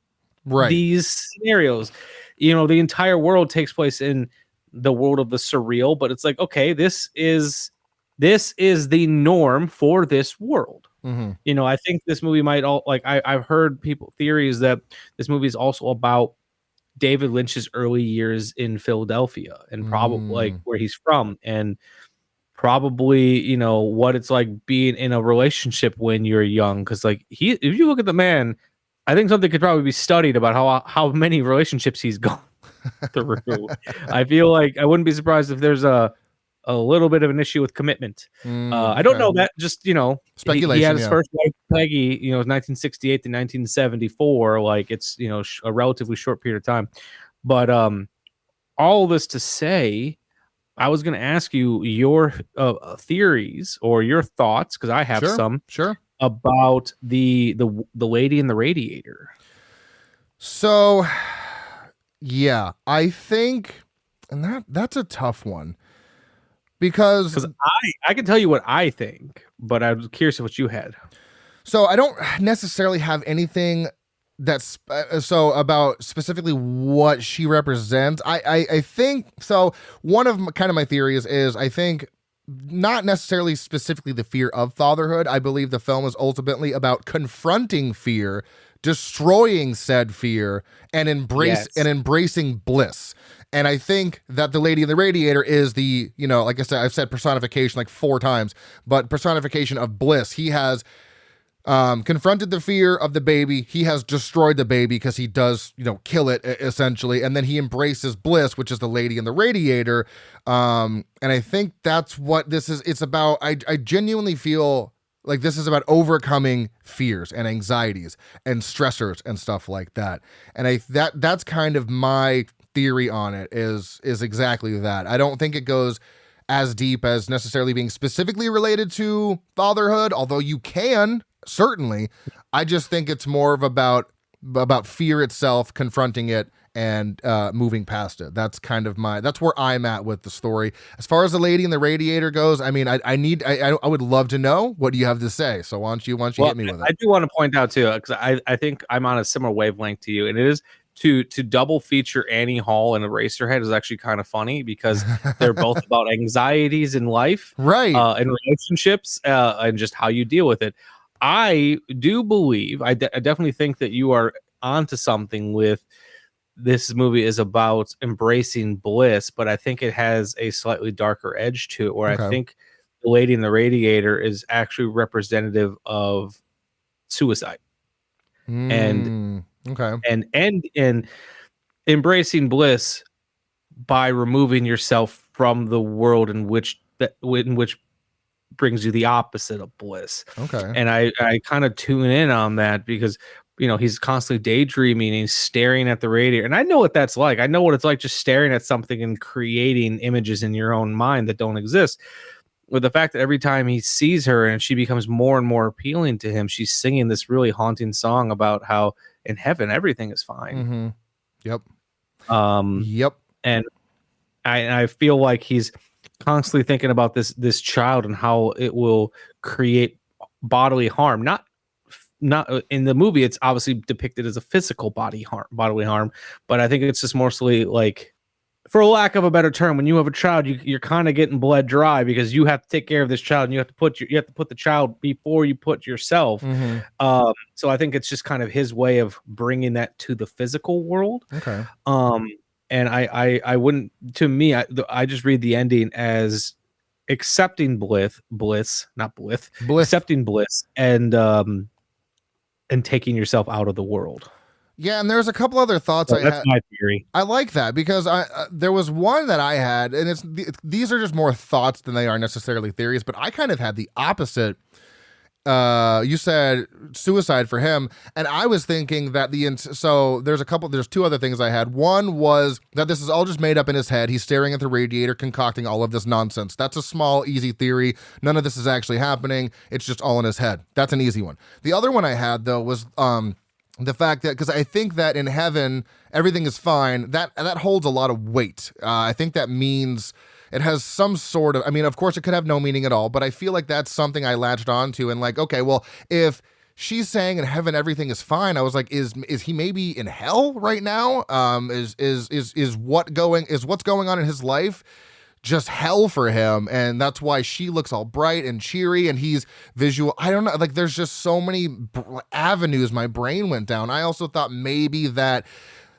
these scenarios. You know, the entire world takes place in the world of the surreal, but it's like, okay, this is the norm for this world. You know, I think this movie might I've heard theories that this movie is also about David Lynch's early years in Philadelphia, and probably like where he's from, and probably, you know, what it's like being in a relationship when you're young. Because like if you look at the man, I think something could probably be studied about how many relationships he's gone through. I feel like I wouldn't be surprised if there's a little bit of an issue with commitment. I don't know that, just, you know, speculation. He had his first wife, Peggy, you know, 1968 to 1974. Like, it's, you know, a relatively short period of time. But all this to say, I was going to ask you your theories or your thoughts, because I have some. Sure. about the lady in the radiator. So, yeah, I think, and that's a tough one because I can tell you what I think, but I was curious what you had. So I don't necessarily have anything that's so about specifically what she represents. I think so. One of kind of my theories is I think not necessarily specifically the fear of fatherhood. I believe the film is ultimately about confronting fear, destroying said fear, and embracing bliss. And I think that the lady in the radiator is the, like I said, I've said personification like 4 times, but personification of bliss. He has confronted the fear of the baby. He has destroyed the baby because he does, kill it essentially. And then he embraces bliss, which is the lady in the radiator. And I think that's what this is. It's about, I genuinely feel like this is about overcoming fears and anxieties and stressors and stuff like that. And that's kind of my theory on it is exactly that. I don't think it goes as deep as necessarily being specifically related to fatherhood, although you can certainly. I just think it's more of about fear itself, confronting it, and moving past it. That's kind of that's where I'm at with the story. As far as the lady in the radiator goes, I mean, I would love to know what you have to say. So why don't you hit me with it? I do want to point out too, because I think I'm on a similar wavelength to you, and it is to double feature Annie Hall and Eraserhead is actually kind of funny because they're both about anxieties in life, right, and relationships, and just how you deal with it. I do believe, I definitely think that you are onto something with this movie is about embracing bliss, but I think it has a slightly darker edge to it, where I think the lady in the radiator is actually representative of suicide. And embracing bliss by removing yourself from the world in which brings you the opposite of bliss. Okay. And I kind of tune in on that because, he's constantly daydreaming and he's staring at the radiator. And I know what that's like. I know what it's like just staring at something and creating images in your own mind that don't exist. With the fact that every time he sees her and she becomes more and more appealing to him, she's singing this really haunting song about how in heaven everything is fine. Mm-hmm. Yep. And I feel like he's constantly thinking about this child and how it will create bodily harm. Not in the movie, it's obviously depicted as a physical bodily harm, but I think it's just mostly like, for lack of a better term, when you have a child, you're kind of getting bled dry because you have to take care of this child and you have to put the child before you put yourself. Mm-hmm. So I think it's just kind of his way of bringing that to the physical world. Okay. And I wouldn't, to me, I just read the ending as accepting accepting bliss and taking yourself out of the world. Yeah, and there's a couple other thoughts I had. That's my theory. I like that because there was one that I had, and these are just more thoughts than they are necessarily theories, but I kind of had the opposite. You said suicide for him, and I was thinking that there's 2 other things I had. One was that this is all just made up in his head. He's staring at the radiator, concocting all of this nonsense. That's a small, easy theory. None of this is actually happening. It's just all in his head. That's an easy one. The other one I had, though, was the fact that, because I think that in heaven everything is fine, that holds a lot of weight. I think that means it has some sort of, I mean, of course it could have no meaning at all, but I feel like that's something I latched onto and like, okay, well, if she's saying in heaven everything is fine, I was like, is he maybe in hell right now? Is what's going on in his life just hell for him, and that's why she looks all bright and cheery and he's visual. I don't know, like there's just so many avenues my brain went down. I also thought maybe that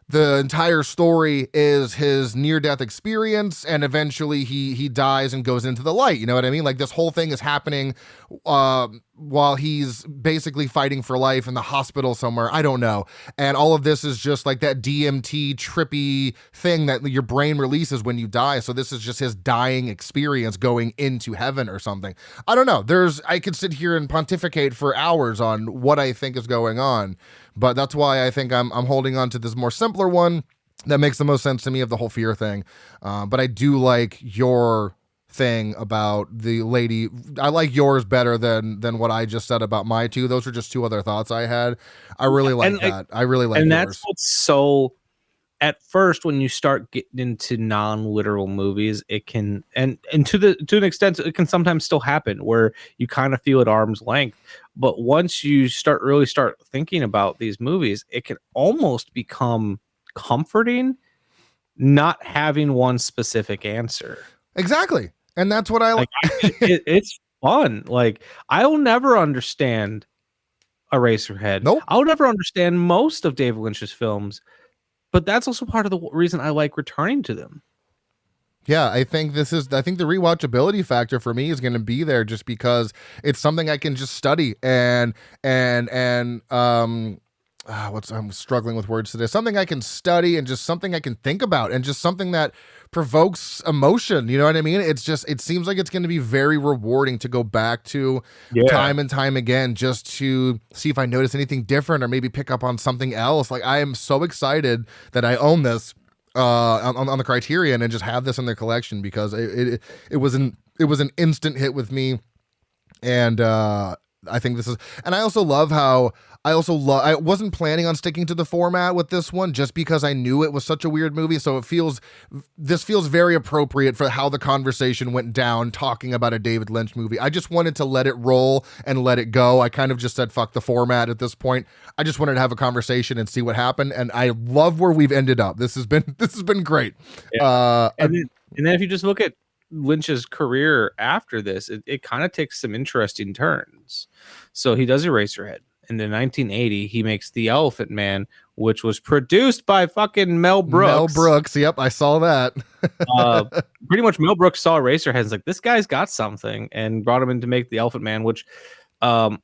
the entire story is his near-death experience, and eventually he dies and goes into the light. You know what I mean? Like this whole thing is happening while he's basically fighting for life in the hospital somewhere. I don't know. And all of this is just like that DMT trippy thing that your brain releases when you die. So this is just his dying experience going into heaven or something. I don't know. I could sit here and pontificate for hours on what I think is going on. But that's why I think I'm holding on to this more simpler one that makes the most sense to me of the whole fear thing. But I do like your thing about the lady. I like yours better than what I just said about my two. Those are just two other thoughts I had. I really like that. I really like and yours. That's what's so. At first, when you start getting into non-literal movies, it can and to an extent, it can sometimes still happen where you kind of feel at arm's length. But once you start thinking about these movies, it can almost become comforting not having one specific answer. Exactly. And that's what I like. It's fun. Like, I'll never understand Eraserhead. Nope. I'll never understand most of David Lynch's films, but that's also part of the reason I like returning to them. Yeah, I think the rewatchability factor for me is going to be there just because it's something I can just study and I'm struggling with words today. Something I can study and just something I can think about and just something that provokes emotion. You know what I mean? It seems like it's going to be very rewarding to go back to time and time again just to see if I notice anything different or maybe pick up on something else. Like, I am so excited that I own this on the Criterion and just have this in their collection because it was an instant hit with me. And I think this is, and I also love how I wasn't planning on sticking to the format with this one just because I knew it was such a weird movie. So this feels very appropriate for how the conversation went down talking about a David Lynch movie. I just wanted to let it roll and let it go. I kind of just said, fuck the format at this point. I just wanted to have a conversation and see what happened. And I love where we've ended up. This has been great. Yeah. And then if you just look at Lynch's career after this, it kind of takes some interesting turns. So he does Eraserhead. In the 1980, he makes The Elephant Man, which was produced by fucking Mel Brooks. Mel Brooks, yep, I saw that. Pretty much Mel Brooks saw Eraserhead and was like, this guy's got something, and brought him in to make The Elephant Man, which, if I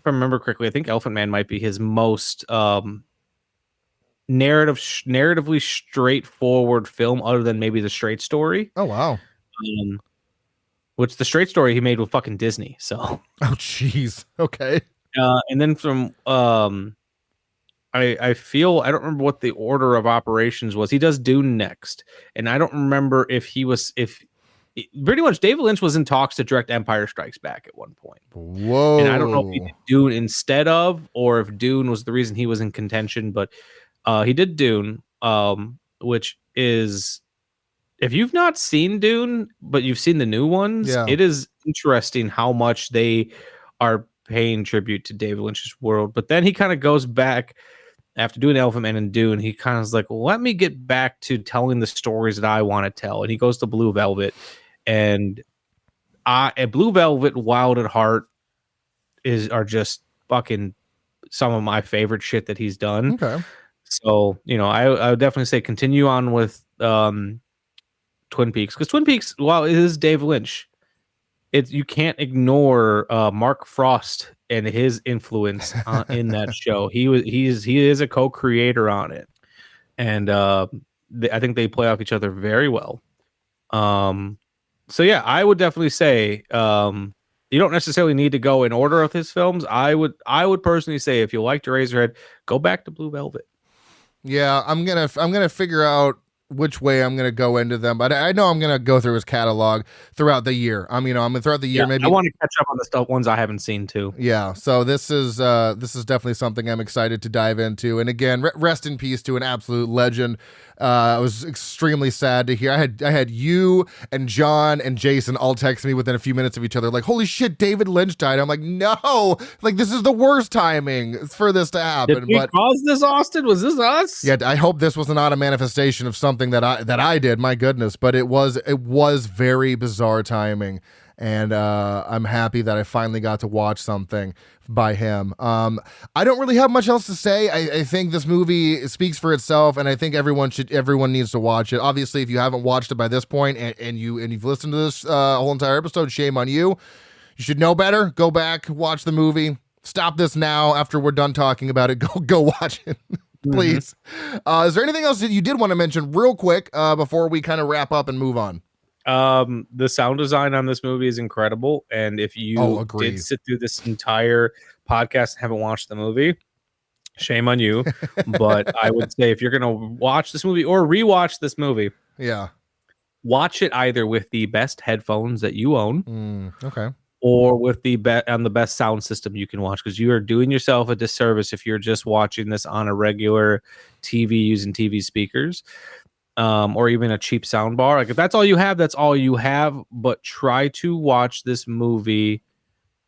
remember correctly, I think Elephant Man might be his most narratively straightforward film other than maybe The Straight Story. Oh, wow. Which The Straight Story he made with fucking Disney, so. Oh, jeez. Okay. And then from I feel I don't remember what the order of operations was. He does Dune next, and I don't remember if pretty much David Lynch was in talks to direct Empire Strikes Back at one point. Whoa! And I don't know if he did Dune instead of, or if Dune was the reason he was in contention, but he did Dune, which is, if you've not seen Dune but you've seen the new ones, It is interesting how much they are paying tribute to David Lynch's world. But then he kind of goes back after doing Elephant Man and Dune. He kind of is like, well, let me get back to telling the stories that I want to tell. And he goes to Blue Velvet, and Blue Velvet, Wild at Heart are just fucking some of my favorite shit that he's done. Okay. So, I would definitely say continue on with Twin Peaks, because Twin Peaks, while it is Dave Lynch, you can't ignore Mark Frost and his influence in that show. He is a co-creator on it, and I think they play off each other very well. So yeah, I would definitely say you don't necessarily need to go in order of his films. I would personally say if you liked Eraserhead, go back to Blue Velvet. Yeah, I'm gonna figure out which way I'm going to go into them, but I know I'm going to go through his catalog throughout the year. I'm throughout the year. Maybe I want to catch up on the ones I haven't seen too. Yeah. So this is definitely something I'm excited to dive into. And again, rest in peace to an absolute legend. I was extremely sad to hear. I had you and John and Jason all text me within a few minutes of each other, like, holy shit, David Lynch died. I'm like, no, like, this is the worst timing for this to happen. Did we cause this, Austin? Was this us? Yeah, I hope this was not a manifestation of something that I did. My goodness, but it was very bizarre timing. And I'm happy that I finally got to watch something by him. I don't really have much else to say. I think this movie speaks for itself, and I think everyone needs to watch it. Obviously, if you haven't watched it by this point and you've listened to this whole entire episode, shame on you. You should know better. Go back, watch the movie. Stop this now after we're done talking about it. Go watch it. Please. Mm-hmm. Is there anything else that you did want to mention real quick before we kind of wrap up and move on? The sound design on this movie is incredible, and if you did sit through this entire podcast and haven't watched the movie, shame on you. But I would say if you're gonna watch this movie or rewatch this movie, watch it either with the best headphones that you own, Okay. or with the best sound system you can watch, because you are doing yourself a disservice if you're just watching this on a regular TV using TV speakers, or even a cheap sound bar. Like if that's all you have, that's all you have. But try to watch this movie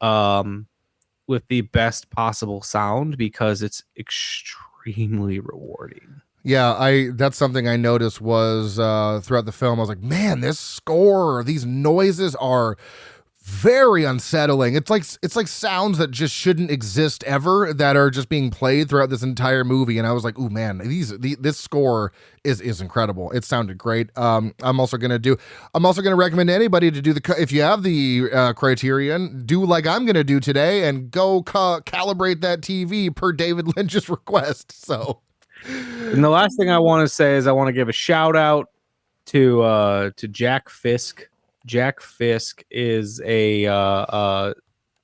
with the best possible sound, because it's extremely rewarding. Yeah, that's something I noticed was throughout the film. I was like, man, this score, these noises are very unsettling. It's like sounds that just shouldn't exist ever that are just being played throughout this entire movie. And I was like, ooh, man, this score is incredible. It sounded great. I'm also gonna recommend anybody to do if you have the Criterion, do like I'm gonna do today and go calibrate that TV per David Lynch's request. So, and the last thing I want to say is I want to give a shout out to Jack Fisk. Jack Fisk is a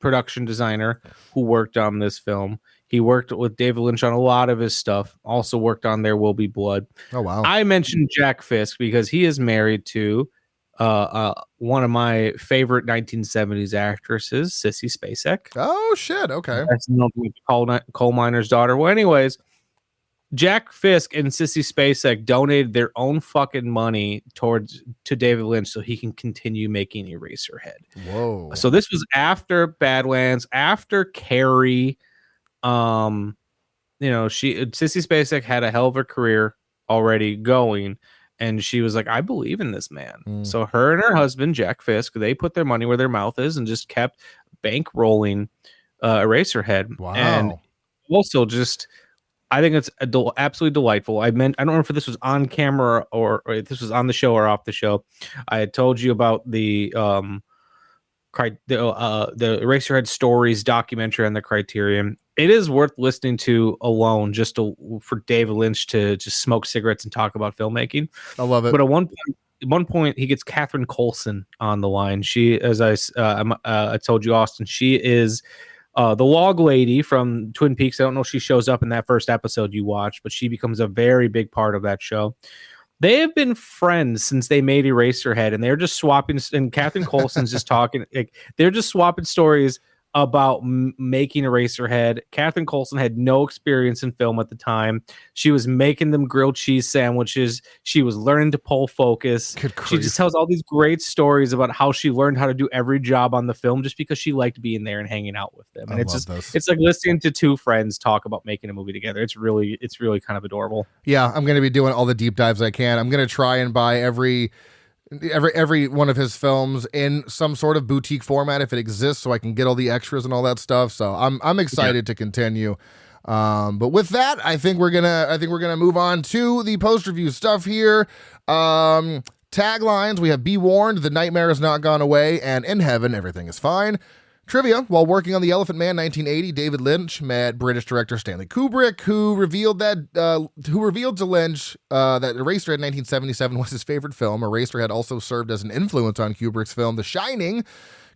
production designer who worked on this film. He worked with David Lynch on a lot of his stuff. Also worked on There Will Be Blood. Oh, wow. I mentioned Jack Fisk because he is married to one of my favorite 1970s actresses, Sissy Spacek. Oh, shit. Okay. That's coal miner's daughter. Well, anyways, Jack Fisk and Sissy Spacek donated their own fucking money to David Lynch so he can continue making Eraserhead. Whoa. So this was after Badlands, after Carrie. Sissy Spacek had a hell of a career already going, and she was like, I believe in this man. So her and her husband, Jack Fisk, they put their money where their mouth is and just kept bankrolling Eraserhead. Wow. And also just, I think it's absolutely delightful. I don't know if this was on camera or if this was on the show or off the show. I had told you about the Eraserhead Stories documentary on the Criterion. It is worth listening to alone, just for David Lynch to just smoke cigarettes and talk about filmmaking. I love it. But at one point, he gets Catherine Coulson on the line. She, as I told you, Austin, she is the log lady from Twin Peaks. I don't know if she shows up in that first episode you watched, but she becomes a very big part of that show. They have been friends since they made Eraserhead, and they're just swapping. And Catherine Coulson's just talking. They're just swapping stories about making Eraserhead. Catherine Coulson had no experience in film at the time. She was making them grilled cheese sandwiches. She was learning to pull focus. She just tells all these great stories about how she learned how to do every job on the film just because she liked being there and hanging out with them. And it's like listening to two friends talk about making a movie together. It's really kind of adorable. Yeah, I'm going to be doing all the deep dives I can. I'm going to try and buy every one of his films in some sort of boutique format if it exists, so I can get all the extras and all that stuff. So I'm excited to continue. But with that, I think we're gonna move on to the post review stuff here. Taglines: we have "Be warned, the nightmare has not gone away," and "In heaven, everything is fine." Trivia: while working on The Elephant Man 1980, David Lynch met British director Stanley Kubrick, who revealed to Lynch that Eraserhead 1977 was his favorite film. Eraserhead also served as an influence on Kubrick's film The Shining.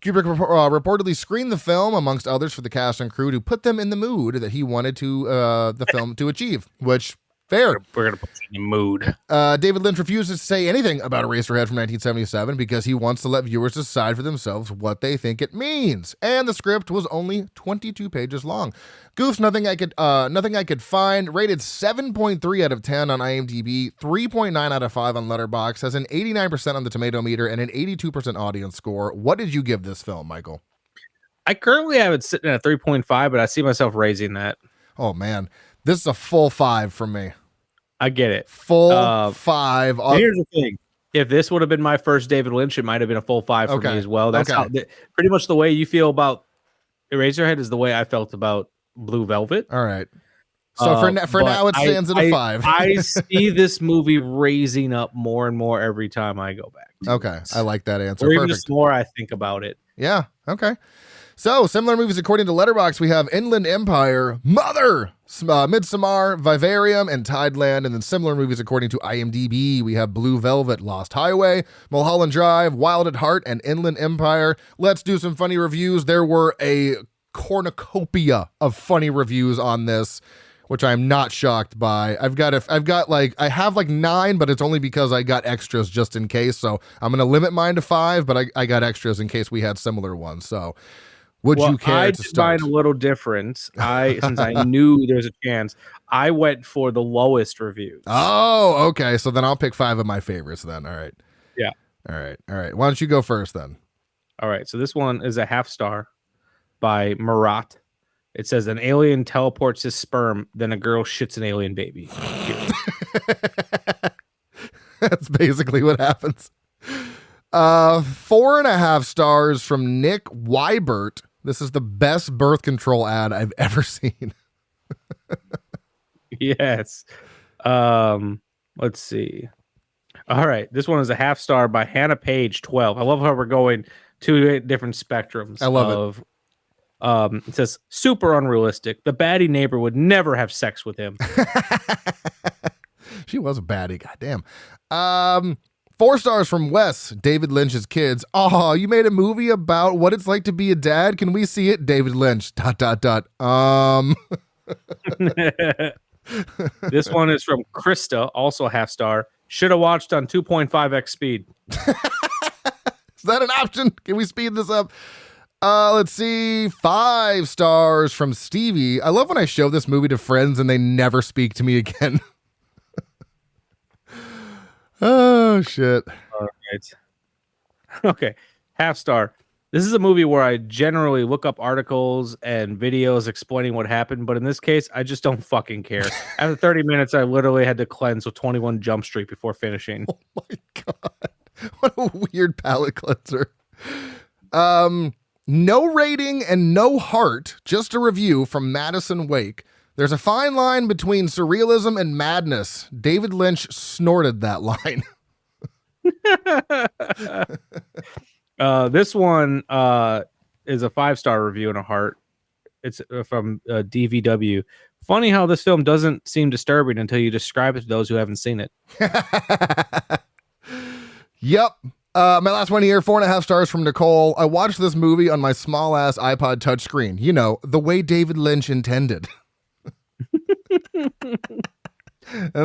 Kubrick reportedly screened the film, amongst others, for the cast and crew to put them in the mood that he wanted the film to achieve, which... fair. We're going to put you in the mood. David Lynch refuses to say anything about Eraserhead from 1977 because he wants to let viewers decide for themselves what they think it means. And the script was only 22 pages long. Goofs, nothing I could find. Rated 7.3 out of 10 on IMDb, 3.9 out of 5 on Letterboxd, has an 89% on the tomato meter and an 82% audience score. What did you give this film, Michael? I currently have it sitting at 3.5, but I see myself raising that. Oh, man. This is a full 5 from me. I get it. Full 5. Here's the thing. If this would have been my first David Lynch, it might have been a full 5 for me as well. That's how pretty much the way you feel about Eraserhead is the way I felt about Blue Velvet. All right. So for now, it stands at a 5. I see this movie raising up more and more every time I go back. Okay. I like that answer. Or even just more I think about it. Yeah. Okay. So, similar movies according to Letterboxd, we have Inland Empire, Mother, Midsommar, Vivarium, and Tideland. And then similar movies according to IMDb, we have Blue Velvet, Lost Highway, Mulholland Drive, Wild at Heart, and Inland Empire. Let's do some funny reviews. There were a cornucopia of funny reviews on this. which I'm not shocked by. I have like 9, but it's only because I got extras just in case. So I'm going to limit mine to 5, but I got extras in case we had similar ones. So would you care to start? I did mine a little different. Since I knew there was a chance, I went for the lowest reviews. Oh, okay. So then I'll pick 5 of my favorites then. All right. Yeah. All right. Why don't you go first then? All right. So this one is a half star by Marat. It says an alien teleports his sperm, then a girl shits an alien baby. That's basically what happens. 4.5 stars from Nick Wybert. This is the best birth control ad I've ever seen. Yes. Let's see. All right. This one is a half star by Hannah Page 12. I love how we're going 2 different spectrums. I love it. It says super unrealistic. The baddie neighbor would never have sex with him. She was a baddie. Goddamn. 4 stars from Wes, David Lynch's kids. Oh, you made a movie about what it's like to be a dad. Can we see it? David Lynch. ... This one is from Krista, also a half star. Should have watched on 2.5x speed. Is that an option? Can we speed this up? Let's see. 5 stars from Stevie. I love when I show this movie to friends and they never speak to me again. Oh, shit. All right. Okay. Half star. This is a movie where I generally look up articles and videos explaining what happened, but in this case, I just don't fucking care. After 30 minutes, I literally had to cleanse with 21 Jump Street before finishing. Oh my God. What a weird palate cleanser. No rating and no heart, just a review from Madison Wake. There's a fine line between surrealism and madness. David Lynch snorted that line. This one is a 5-star review and a heart. It's from DVW. Funny how this film doesn't seem disturbing until you describe it to those who haven't seen it. Yep. My last one here, 4.5 stars from Nicole. I watched this movie on my small ass iPod touchscreen. You know, the way David Lynch intended. And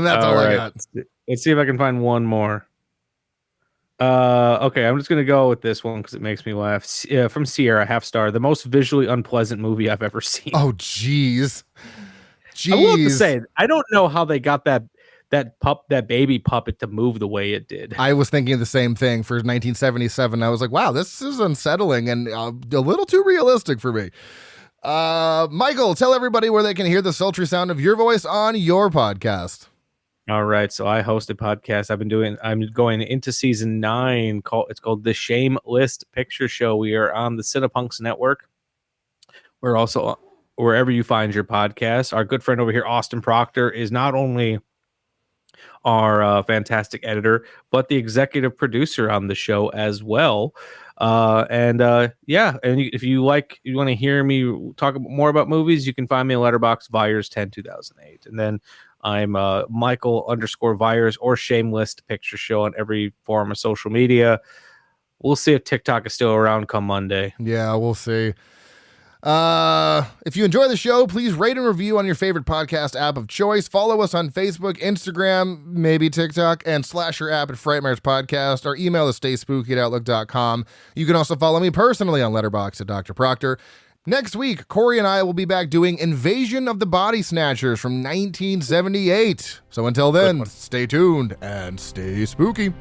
that's all I got. Let's see if I can find one more. Okay, I'm just gonna go with this one because it makes me laugh. From Sierra, half star. The most visually unpleasant movie I've ever seen. Oh, jeez. I will have to say, I don't know how they got that baby puppet to move the way it did. I was thinking the same thing for 1977. I was like, wow, this is unsettling and a little too realistic for me. Michael, tell everybody where they can hear the sultry sound of your voice on your podcast. All right, so I host a podcast. I'm going into season 9. It's called The Shame List Picture Show. We are on the Cinepunks Network. We're also wherever you find your podcast. Our good friend over here, Austin Proctor, is not only our fantastic editor, but the executive producer on the show as well. And if you want to hear me talk more about movies, you can find me on Letterboxd Vyers10 2008, and then I'm Michael_Vyers or Shameless Picture Show on every form of social media. We'll see if TikTok is still around come Monday. Yeah, we'll see. If you enjoy the show, please rate and review on your favorite podcast app of choice. Follow us on Facebook, Instagram, maybe TikTok, and slash your app at frightmarespodcast. Our email is stayspooky@outlook.com. You can also follow me personally on Letterboxd at Dr. Proctor. Next week, Corey and I will be back doing Invasion of the Body Snatchers from 1978. So until then, stay tuned and stay spooky.